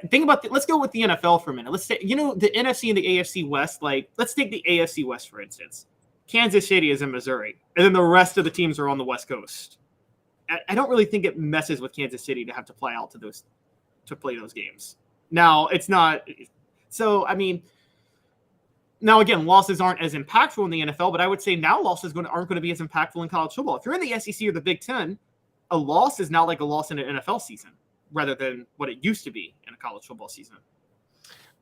think about let's go with the NFL for a minute. Let's say, the NFC and the AFC West, let's take the AFC West, for instance. Kansas City is in Missouri, and then the rest of the teams are on the West Coast. I don't really think it messes with Kansas City to have to fly out to play those games. Now, it's not. So, I mean, now again, losses aren't as impactful in the NFL, but I would say now losses aren't going to be as impactful in college football. If you're in the SEC or the Big Ten, a loss is now like a loss in an NFL season rather than what it used to be in a college football season.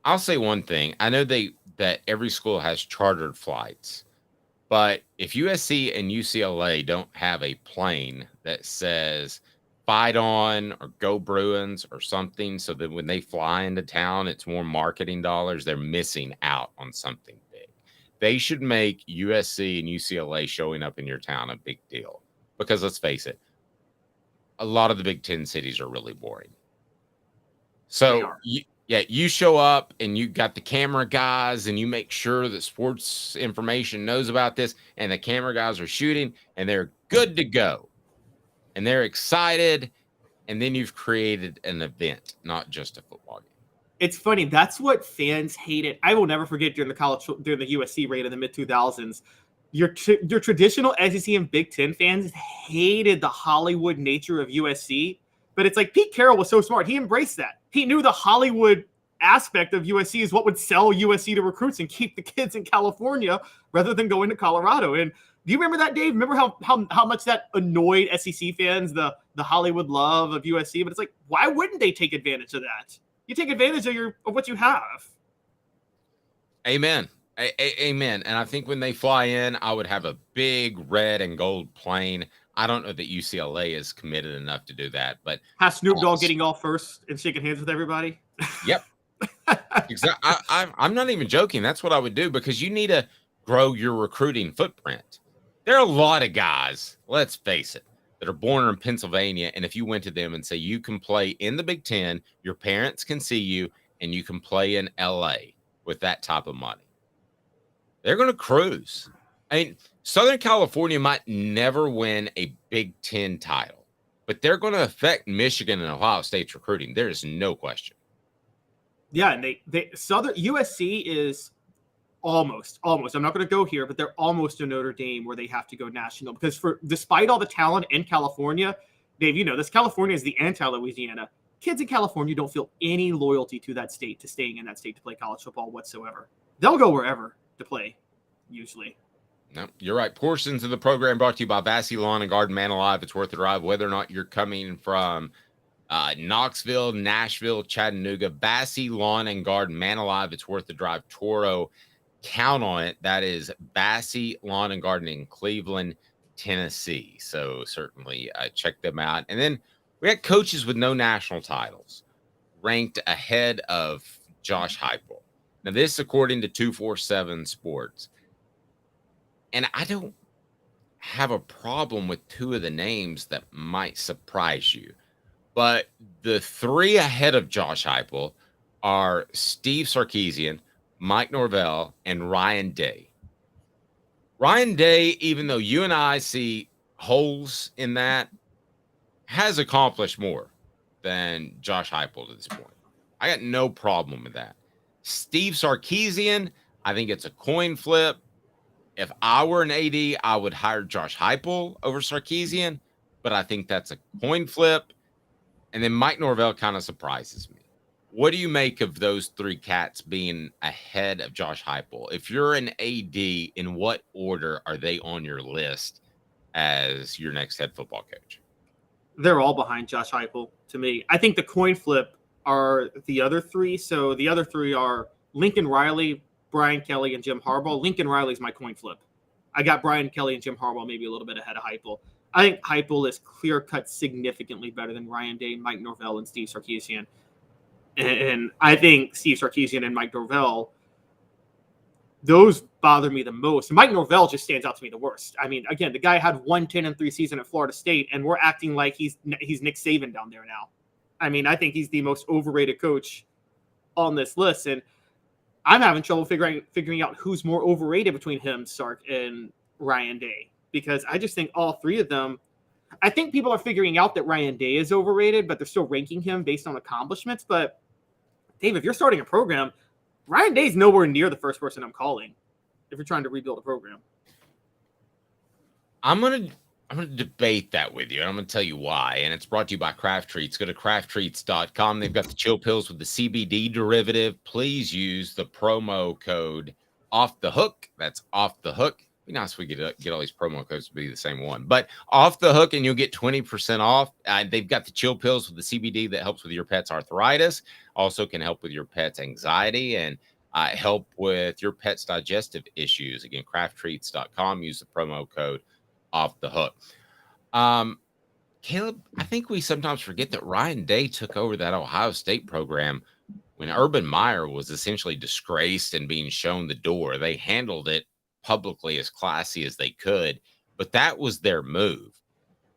I'll say one thing. I know that every school has chartered flights, but if USC and UCLA don't have a plane that says "Fight on" or "Go Bruins" or something, so that when they fly into town, it's more marketing dollars, they're missing out on something big. They should make USC and UCLA showing up in your town a big deal, because let's face it, a lot of the Big Ten cities are really boring. So you show up and you got the camera guys and you make sure that sports information knows about this, and the camera guys are shooting and they're good to go and they're excited. And then you've created an event, not just a football game. It's funny. That's what fans hated. I will never forget during the USC raid in the mid 2000s. Your traditional SEC and Big Ten fans hated the Hollywood nature of USC, but it's like Pete Carroll was so smart. He embraced that. He knew the Hollywood aspect of USC is what would sell USC to recruits and keep the kids in California rather than going to Colorado. And do you remember that, Dave? Remember how much that annoyed SEC fans, the Hollywood love of USC? But it's like, why wouldn't they take advantage of that? You take advantage of what you have. Amen. Amen. And I think when they fly in, I would have a big red and gold plane. I don't know that UCLA is committed enough to do that, but have Snoop Dogg getting off first and shaking hands with everybody. Yep. Exactly. I'm not even joking. That's what I would do, because you need to grow your recruiting footprint. There are a lot of guys, let's face it, that are born in Pennsylvania. And if you went to them and say, you can play in the Big Ten, your parents can see you, and you can play in LA with that type of money, they're going to cruise. I mean, Southern California might never win a Big Ten title, but they're going to affect Michigan and Ohio State's recruiting. There is no question. Yeah, and USC is almost. I'm not going to go here, but they're almost a Notre Dame where they have to go national, because despite all the talent in California, Dave, you know this. California is the anti-Louisiana. Kids in California don't feel any loyalty to that state, to staying in that state to play college football whatsoever. They'll go wherever to play, usually. No, you're right. Portions of the program brought to you by Vassy Lawn and Garden. Man alive, it's worth the drive. Whether or not you're coming from Knoxville, Nashville, Chattanooga, Vassy Lawn and Garden. Man alive, it's worth the drive. Toro, count on it. That is Vassy Lawn and Garden in Cleveland, Tennessee. So certainly check them out. And then we had coaches with no national titles ranked ahead of Josh Heupel. Now, this according to 247 Sports. And I don't have a problem with two of the names that might surprise you. But the three ahead of Josh Heupel are Steve Sarkisian, Mike Norvell, and Ryan Day. Ryan Day, even though you and I see holes in that, has accomplished more than Josh Heupel to this point. I got no problem with that. Steve Sarkisian, I think it's a coin flip. If I were an AD, I would hire Josh Heupel over Sarkisian, but I think that's a coin flip. And then Mike Norvell kind of surprises me. What do you make of those three cats being ahead of Josh Heupel? If you're an AD, in what order are they on your list as your next head football coach? They're all behind Josh Heupel to me. I think the coin flip are the other three. So the other three are Lincoln Riley, Brian Kelly, and Jim Harbaugh. Lincoln Riley's my coin flip. I got Brian Kelly and Jim Harbaugh maybe a little bit ahead of Heupel. I think Heupel is clear-cut significantly better than Ryan Day, Mike Norvell, and Steve Sarkisian. And I think Steve Sarkisian and Mike Norvell, those bother me the most. Mike Norvell just stands out to me the worst. I mean, again, the guy had 1-10-3 season at Florida State, and we're acting like he's Nick Saban down there now. I mean, I think he's the most overrated coach on this list, and I'm having trouble figuring out who's more overrated between him, Sark, and Ryan Day, because I just think all three of them. I think people are figuring out that Ryan Day is overrated, but they're still ranking him based on accomplishments. But Dave, if you're starting a program, Ryan Day's nowhere near the first person I'm calling if you're trying to rebuild a program. I'm gonna debate that with you, and I'm gonna tell you why. And it's brought to you by Craft Treats. Go to crafttreats.com. They've got the chill pills with the CBD derivative. Please use the promo code Off the Hook. That's Off the Hook. Be nice if we get all these promo codes to be the same one, but Off the Hook, and you'll get 20% off. They've got the chill pills with the CBD that helps with your pet's arthritis, also can help with your pet's anxiety, and help with your pet's digestive issues. Again, crafttreats.com. Use the promo code Off the Hook. Caleb, I think we sometimes forget that Ryan Day took over that Ohio State program when Urban Meyer was essentially disgraced and being shown the door. They handled it publicly as classy as they could, but that was their move.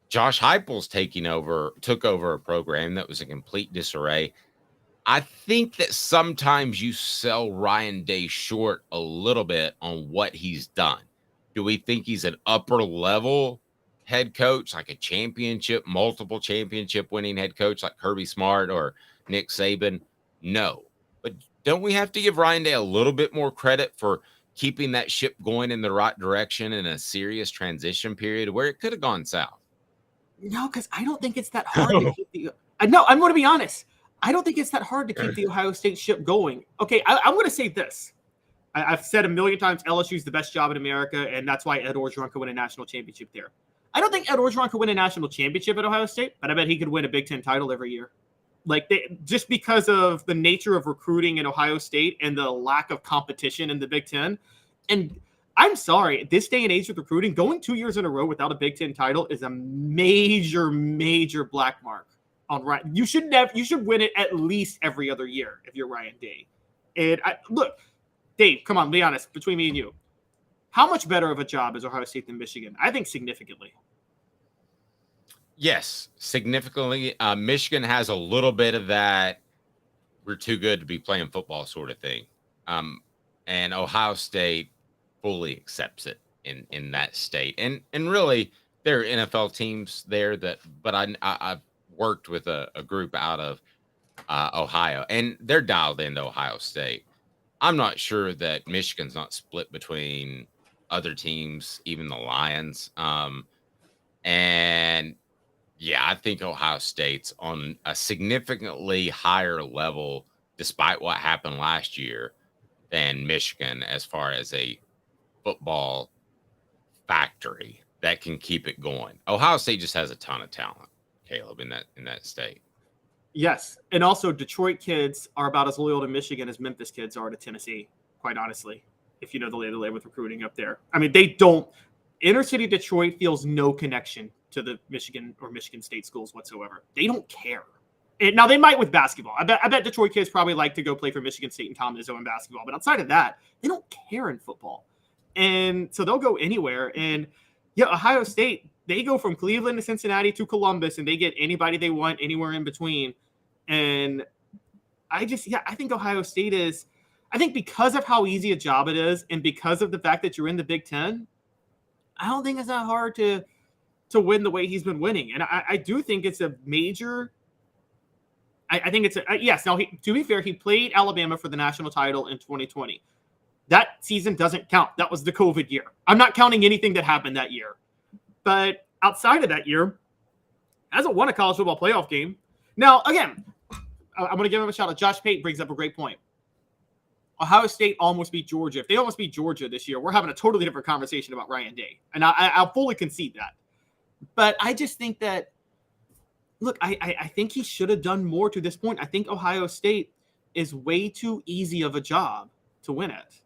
Josh Heupel's took over a program that was in complete disarray. I think that sometimes you sell Ryan Day short a little bit on what he's done. Do we think he's an upper level head coach, like a multiple championship winning head coach like Kirby Smart or Nick Saban? No. But don't we have to give Ryan Day a little bit more credit for keeping that ship going in the right direction in a serious transition period where it could have gone south? No, because I don't think it's that hard to keep the. No, I'm going to be honest. I don't think it's that hard to keep the Ohio State ship going. Okay, I'm going to say this. I've said a million times LSU's the best job in America, and that's why Ed Orgeron could win a national championship there. I don't think Ed Orgeron could win a national championship at Ohio State, but I bet he could win a Big Ten title every year. Just because of the nature of recruiting in Ohio State and the lack of competition in the Big Ten. And I'm sorry, at this day and age with recruiting, going 2 years in a row without a Big Ten title is a major, major black mark on Ryan. You should win it at least every other year if you're Ryan Day. And look, Dave, come on, be honest, between me and you. How much better of a job is Ohio State than Michigan? I think significantly. Yes, significantly. Michigan has a little bit of that we're too good to be playing football sort of thing. And Ohio State fully accepts it in that state. And really, there are NFL teams there but I've worked with a group out of Ohio, and they're dialed into Ohio State. I'm not sure that Michigan's not split between other teams, even the Lions. And Yeah, I think Ohio State's on a significantly higher level, despite what happened last year, than Michigan as far as a football factory that can keep it going. Ohio State just has a ton of talent, Caleb, in that state. Yes, and also Detroit kids are about as loyal to Michigan as Memphis kids are to Tennessee. Quite honestly, if you know the lay of the land with recruiting up there, I mean, they don't. Inner city Detroit feels no connection to the Michigan or Michigan State schools whatsoever. They don't care. Now they might with basketball. I bet Detroit kids probably like to go play for Michigan State and Tom Izzo in basketball, but outside of that, they don't care in football, and so they'll go anywhere. And yeah, Ohio State, they go from Cleveland to Cincinnati to Columbus, and they get anybody they want anywhere in between. And I think Ohio State is, I think because of how easy a job it is, and because of the fact that you're in the Big Ten, I don't think it's that hard to win the way he's been winning. And I do think it's a major. I think it's yes. Now, to be fair, he played Alabama for the national title in 2020. That season doesn't count. That was the COVID year. I'm not counting anything that happened that year. But outside of that year, hasn't won a college football playoff game. Now, again, I'm going to give him a shout out. Josh Pate brings up a great point. Ohio State almost beat Georgia. If they almost beat Georgia this year, we're having a totally different conversation about Ryan Day. And I'll fully concede that. But I just think that, look, I think he should have done more to this point. I think Ohio State is way too easy of a job to win it.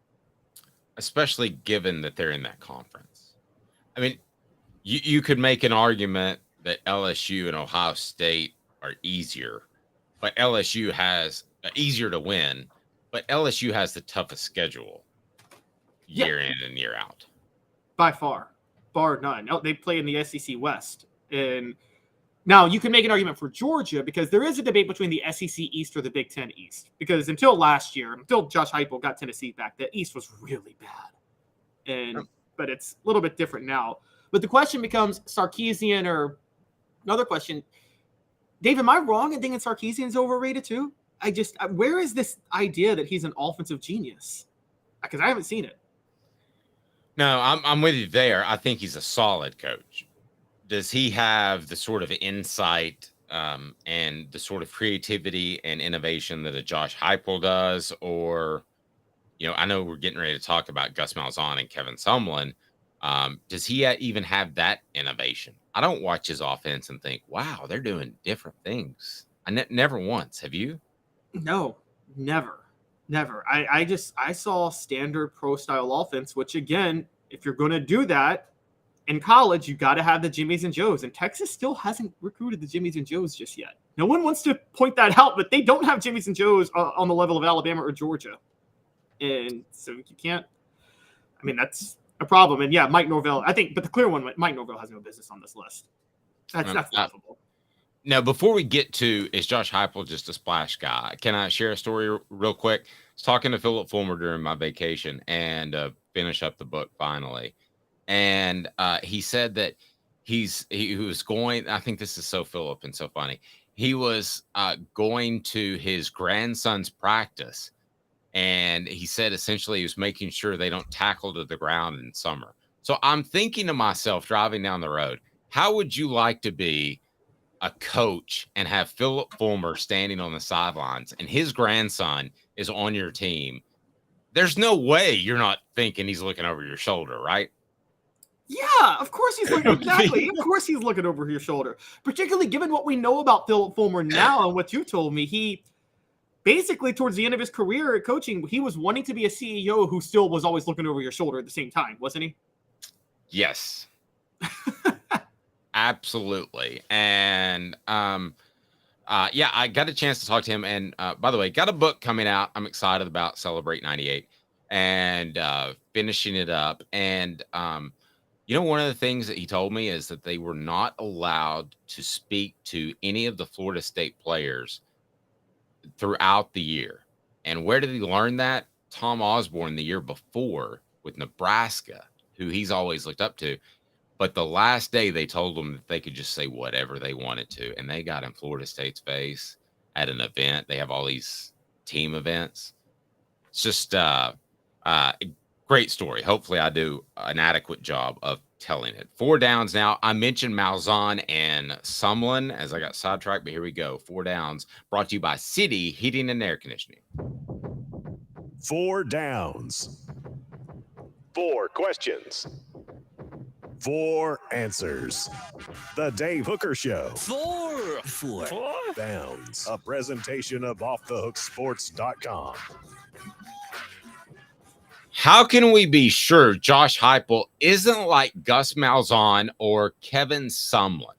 Especially given that they're in that conference. I mean, you could make an argument that LSU and Ohio State are easier, but LSU has easier to win, but LSU has the toughest schedule year in and year out. By far, bar none. They play in the SEC West. And now you can make an argument for Georgia because there is a debate between the SEC East or the Big Ten East. Because until last year, until Josh Heupel got Tennessee back, the East was really bad. But it's a little bit different now. But the question becomes Sarkisian or another question. Dave, am I wrong in thinking Sarkisian's overrated too? Where is this idea that he's an offensive genius? Because I haven't seen it. No, I'm with you there. I think he's a solid coach. Does he have the sort of insight and the sort of creativity and innovation that a Josh Heupel does? Or, I know we're getting ready to talk about Gus Malzahn and Kevin Sumlin. Does he even have that innovation? I don't watch his offense and think, wow, they're doing different things. Never once. Have you? No, never. I saw standard pro style offense, which again, if you're going to do that in college, you got to have the Jimmies and Joes. And Texas still hasn't recruited the Jimmies and Joes just yet. No one wants to point that out, but they don't have Jimmies and Joes on the level of Alabama or Georgia. And so you can't, that's a problem. And yeah, Mike Norvell, I think, but the clear one, Mike Norvell has no business on this list. That's laughable. Now, before we get to, is Josh Heupel just a splash guy? Can I share a story real quick? I was talking to Philip Fulmer during my vacation and finish up the book finally. And he said that he was going, I think this is so Philip and so funny. He was going to his grandson's practice. And he said essentially he was making sure they don't tackle to the ground in summer. So I'm thinking to myself driving down the road, how would you like to be a coach and have Philip Fulmer standing on the sidelines and his grandson is on your team? There's no way you're not thinking he's looking over your shoulder, right? Yeah, of course he's looking exactly. Of course he's looking over your shoulder, particularly given what we know about Philip Fulmer now and what you told me. He basically towards the end of his career at coaching, he was wanting to be a CEO who still was always looking over your shoulder at the same time, wasn't he? Yes. Absolutely. And yeah, I got a chance to talk to him. And by the way, got a book coming out. I'm excited about Celebrate 98 and finishing it up. And one of the things that he told me is that they were not allowed to speak to any of the Florida State players throughout the year. And where did he learn that? Tom Osborne the year before with Nebraska, who he's always looked up to. But the last day they told them that they could just say whatever they wanted to. And they got in Florida State's face at an event. They have all these team events. It's just a great story. Hopefully I do an adequate job of telling it. 4 downs now. I mentioned Malzahn and Sumlin as I got sidetracked, but here we go. 4 downs brought to you by City Heating and Air Conditioning. 4 downs. 4 questions. 4 answers. The Dave Hooker Show. 4 Downs. A presentation of offthehooksports.com. How can we be sure Josh Heupel isn't like Gus Malzahn or Kevin Sumlin?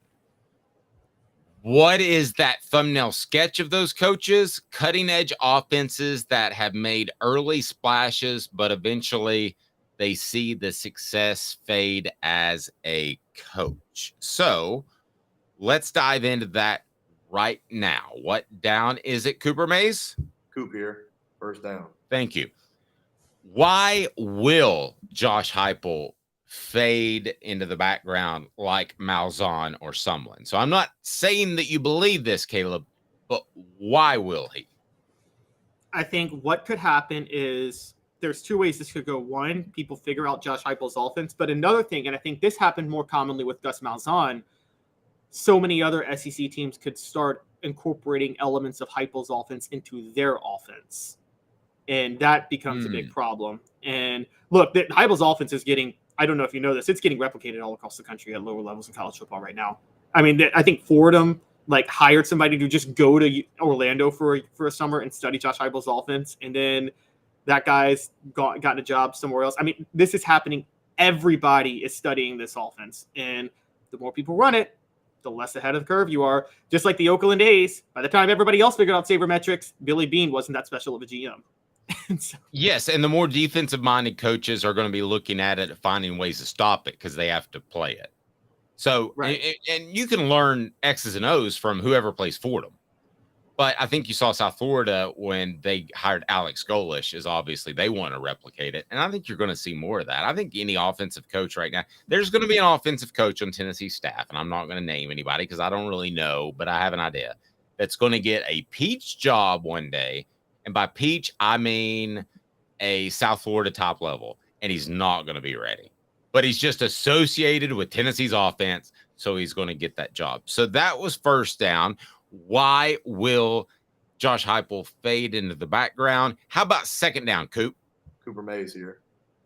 What is that thumbnail sketch of those coaches? Cutting-edge offenses that have made early splashes, but eventually they see the success fade as a coach. So let's dive into that right now. What down is it, Cooper Mays? Coop here. First down. Thank you. Why will Josh Heupel fade into the background like Malzahn or Sumlin? So I'm not saying that you believe this, Caleb, but why will he? I think what could happen is there's 2 ways this could go. One, people figure out Josh Heupel's offense. But another thing, and I think this happened more commonly with Gus Malzahn, so many other SEC teams could start incorporating elements of Heupel's offense into their offense. And that becomes a big problem. And look, Heupel's offense is getting, I don't know if you know this, it's getting replicated all across the country at lower levels in college football right now. I mean, I think Fordham hired somebody to just go to Orlando for a summer and study Josh Heupel's offense. And then that guy's gotten a job somewhere else. I mean, this is happening. Everybody is studying this offense. And the more people run it, the less ahead of the curve you are. Just like the Oakland A's, by the time everybody else figured out sabermetrics, Billy Beane wasn't that special of a GM. Yes, and the more defensive-minded coaches are going to be looking at it, finding ways to stop it because they have to play it. So, right. and you can learn X's and O's from whoever plays Fordham. But I think you saw South Florida when they hired Alex Golish, is obviously they want to replicate it. And I think you're going to see more of that. I think any offensive coach right now, there's going to be an offensive coach on Tennessee staff, and I'm not going to name anybody because I don't really know, but I have an idea, that's going to get a Peach job one day. And by Peach, I mean a South Florida top level, and he's not going to be ready. But he's just associated with Tennessee's offense, so he's going to get that job. So that was first down. Why will Josh Heupel fade into the background? How about second down, Coop? Cooper Mays here.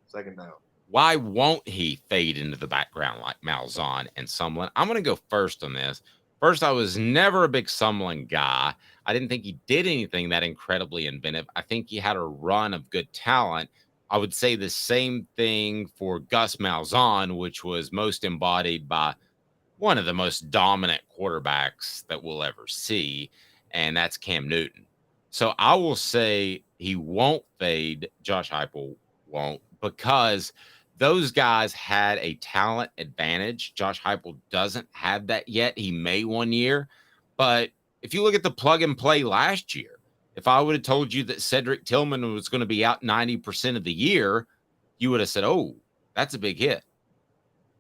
Second down. Why won't he fade into the background like Malzahn and Sumlin? I'm going to go first on this. First, I was never a big Sumlin guy. I didn't think he did anything that incredibly inventive. I think he had a run of good talent. I would say the same thing for Gus Malzahn, which was most embodied by one of the most dominant quarterbacks that we'll ever see, and that's Cam Newton. So I will say he won't fade. Josh Heupel won't, because those guys had a talent advantage. Josh Heupel doesn't have that yet. He may one year, but if you look at the plug and play last year, if I would have told you that Cedric Tillman was going to be out 90% of the year, you would have said, oh, that's a big hit.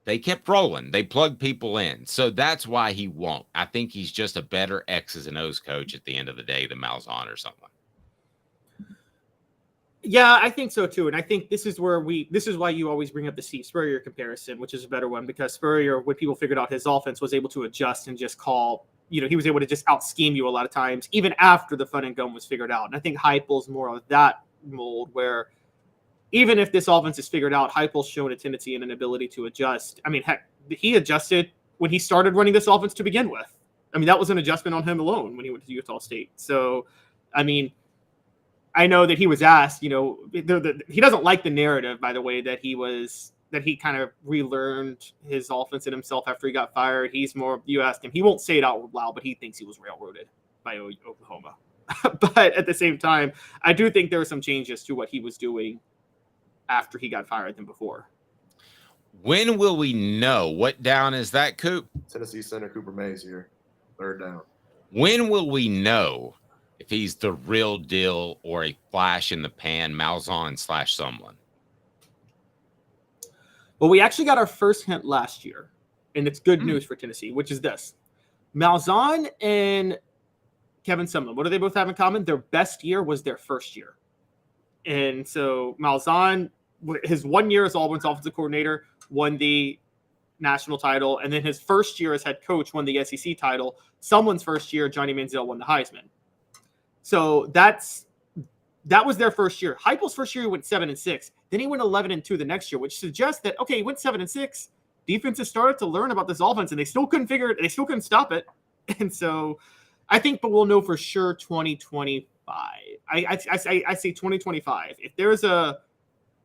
They kept rolling. They plugged people in. So that's why he won't. I think he's just a better X's and O's coach at the end of the day than Malzahn or something. Yeah, I think so too. And I think this is why you always bring up the Steve Spurrier comparison, which is a better one, because Spurrier, when people figured out his offense, was able to adjust and just call, he was able to just out scheme you a lot of times, even after the fun and gun was figured out. And I think Heupel's more of that mold, where even if this offense is figured out, Heupel's shown a tendency and an ability to adjust. I mean, heck, he adjusted when he started running this offense to begin with. I mean, that was an adjustment on him alone when he went to Utah State. So, I mean, I know that he was asked, he doesn't like the narrative, by the way, that he kind of relearned his offense in himself after he got fired. He's more, you ask him, he won't say it out loud, but he thinks he was railroaded by Oklahoma. But at the same time, I do think there were some changes to what he was doing after he got fired than before. When will we know? What down is that, Coop? Tennessee center Cooper Mays here. Third down. When will we know if he's the real deal or a flash in the pan Malzahn/Sumlin? Well, we actually got our first hint last year, and it's good news for Tennessee, which is this. Malzahn and Kevin Sumlin, what do they both have in common? Their best year was their first year. And so Malzahn, his 1 year as Auburn's offensive coordinator, won the national title, and then his first year as head coach won the SEC title. Someone's first year, Johnny Manziel won the Heisman. So that was their first year. Heupel's first year, he went 7-6. Then he went 11-2 the next year, which suggests that, okay, he went 7-6. Defenses started to learn about this offense, and they still couldn't figure it. They still couldn't stop it. And so I think, but we'll know for sure 2025. I say 2025.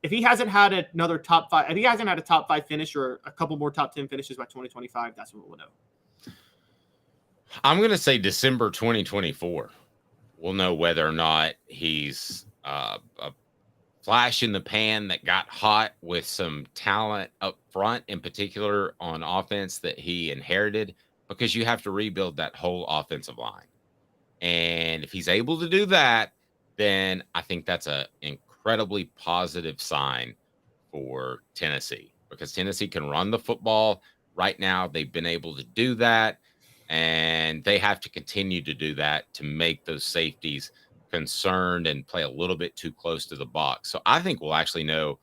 If he hasn't had another top 5, if he hasn't had a top 5 finish or a couple more top 10 finishes by 2025, that's what we'll know. I'm going to say December 2024. We'll know whether or not he's a flash in the pan that got hot with some talent up front, in particular on offense that he inherited, because you have to rebuild that whole offensive line. And if he's able to do that, then I think that's an incredibly positive sign for Tennessee, because Tennessee can run the football. Right now, they've been able to do that, and they have to continue to do that to make those safeties concerned and play a little bit too close to the box. So I think we'll actually know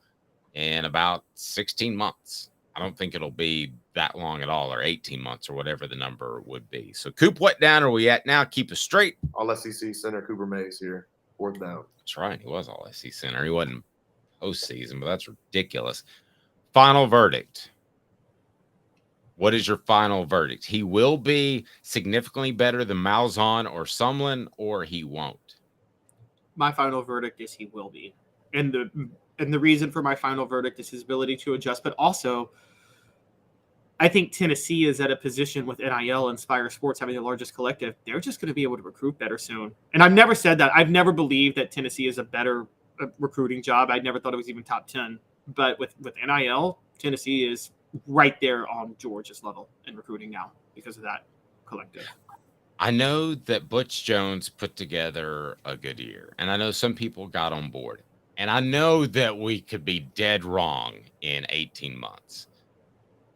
in about 16 months. I don't think it'll be that long at all, or 18 months, or whatever the number would be. So, Coop, what down are we at now? Keep us straight. All SEC center Cooper Mays here. 4th down. That's right. He was all SEC center. He wasn't postseason, but that's ridiculous. Final verdict. What is your final verdict? He will be significantly better than Malzahn or Sumlin, or he won't? My final verdict is he will be. And the reason for my final verdict is his ability to adjust, but also I think Tennessee is at a position with NIL and Spire Sports having the largest collective. They're just going to be able to recruit better soon. And I've never said that. I've never believed that Tennessee is a better recruiting job. I never thought it was even top 10. But with NIL, Tennessee is right there on Georgia's level in recruiting now because of that collective. I know that Butch Jones put together a good year, and I know some people got on board. And I know that we could be dead wrong in 18 months.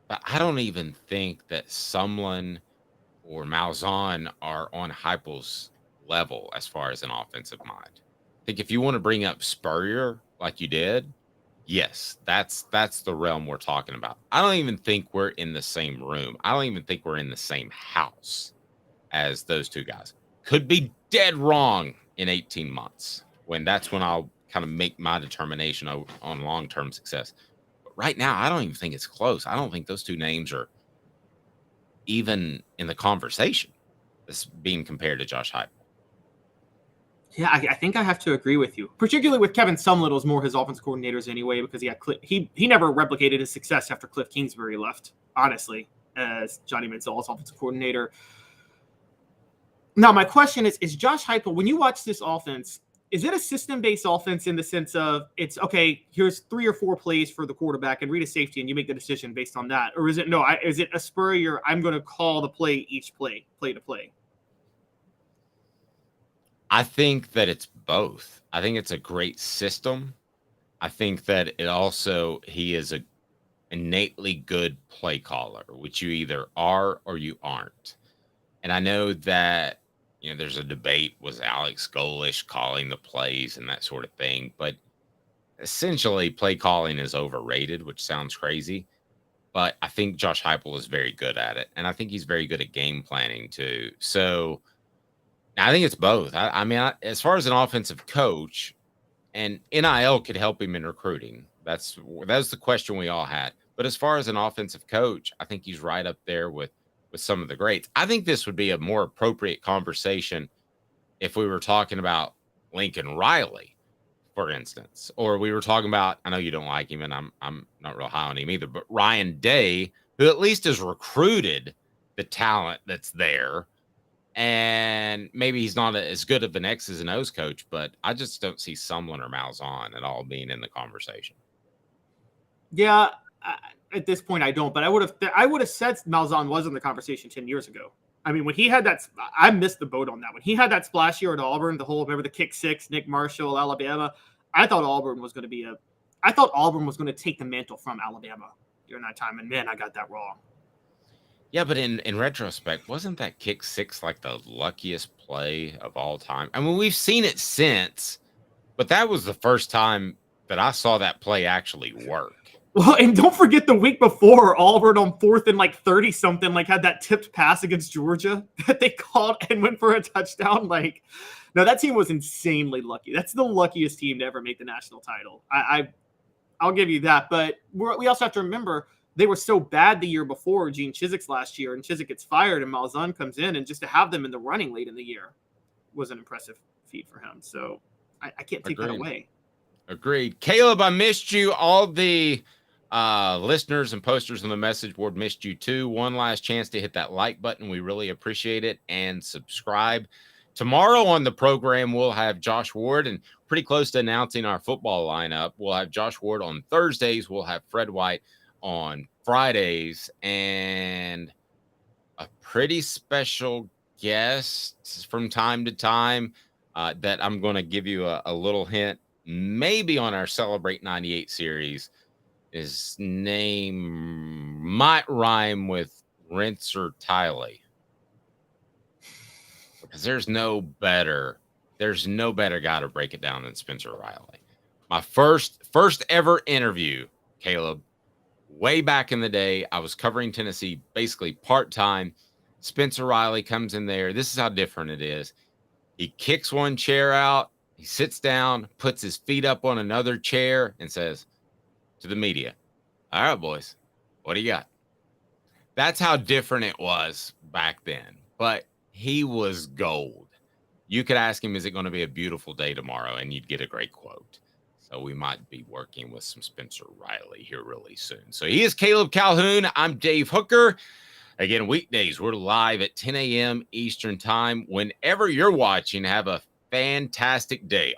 But I don't even think that Sumlin or Malzahn are on Heupel's level as far as an offensive mind. I think if you want to bring up Spurrier like you did, yes, that's the realm we're talking about. I don't even think we're in the same room. I don't even think we're in the same house as those two guys. Could be dead wrong in 18 months when I'll kind of make my determination on long-term success. But right now, I don't even think it's close. I don't think those two names are even in the conversation that's being compared to Josh Heupel. Yeah, I think I have to agree with you, particularly with Kevin Sumlin was more his offensive coordinators anyway, because he never replicated his success after Cliff Kingsbury left, honestly, as Johnny Manziel's offensive coordinator. Now, my question is Josh Heupel, when you watch this offense, is it a system-based offense in the sense of it's, okay, here's 3 or 4 plays for the quarterback and read a safety and you make the decision based on that? Or is it, is it a Spurrier, I'm going to call the play each play to play? I think that it's both. I think it's a great system. I think that he is a innately good play caller, which you either are or you aren't. And I know that, there's a debate, was Alex Golish calling the plays and that sort of thing, but essentially play calling is overrated, which sounds crazy, but I think Josh Heupel is very good at it. And I think he's very good at game planning too. So I think it's both. I mean, as far as an offensive coach, and NIL could help him in recruiting. That's the question we all had. But as far as an offensive coach, I think he's right up there with some of the greats. I think this would be a more appropriate conversation if we were talking about Lincoln Riley, for instance, or we were talking about, I know you don't like him and I'm not real high on him either, but Ryan Day, who at least has recruited the talent that's there. And maybe he's not as good of an X's and O's coach, but I just don't see Sumlin or Malzahn at all being in the conversation. Yeah, at this point I don't, but I would have said Malzahn was in the conversation 10 years ago. I mean, when he had that, I missed the boat on that. When he had that splash year at Auburn, remember the kick 6, Nick Marshall, Alabama. I thought Auburn was going to take the mantle from Alabama during that time, and man, I got that wrong. Yeah, but in retrospect, wasn't that kick 6 like the luckiest play of all time? I mean, we've seen it since, but that was the first time that I saw that play actually work. Well, and don't forget the week before, Auburn on 4th and 30 something, had that tipped pass against Georgia that they called and went for a touchdown. No, that team was insanely lucky. That's the luckiest team to ever make the national title. I'll give you that. But we also have to remember they were so bad the year before, Gene Chizik's last year, and Chizik gets fired and Malzahn comes in, and just to have them in the running late in the year was an impressive feat for him. So I can't take that away. Agreed. Caleb, I missed you. All the listeners and posters on the message board missed you too. One last chance to hit that like button. We really appreciate it. And subscribe. Tomorrow on the program, we'll have Josh Ward, and pretty close to announcing our football lineup. We'll have Josh Ward on Thursdays. We'll have Fred White on Fridays, and a pretty special guest from time to time that I'm going to give you a little hint. Maybe on our Celebrate 98 series. His name might rhyme with Rinse or Tiley. Because there's no better guy to break it down than Spencer Riley. My first ever interview, Caleb, way back in the day, I was covering Tennessee basically part-time. Spencer Riley comes in there. This is how different it is. He kicks one chair out. He sits down, puts his feet up on another chair, and says to the media, "All right, boys, what do you got?" That's how different it was back then. But he was gold. You could ask him, is it going to be a beautiful day tomorrow? And you'd get a great quote. So we might be working with some Spencer Riley here really soon. So he is Caleb Calhoun. I'm Dave Hooker. Again, weekdays, we're live at 10 a.m. Eastern time. Whenever you're watching, have a fantastic day.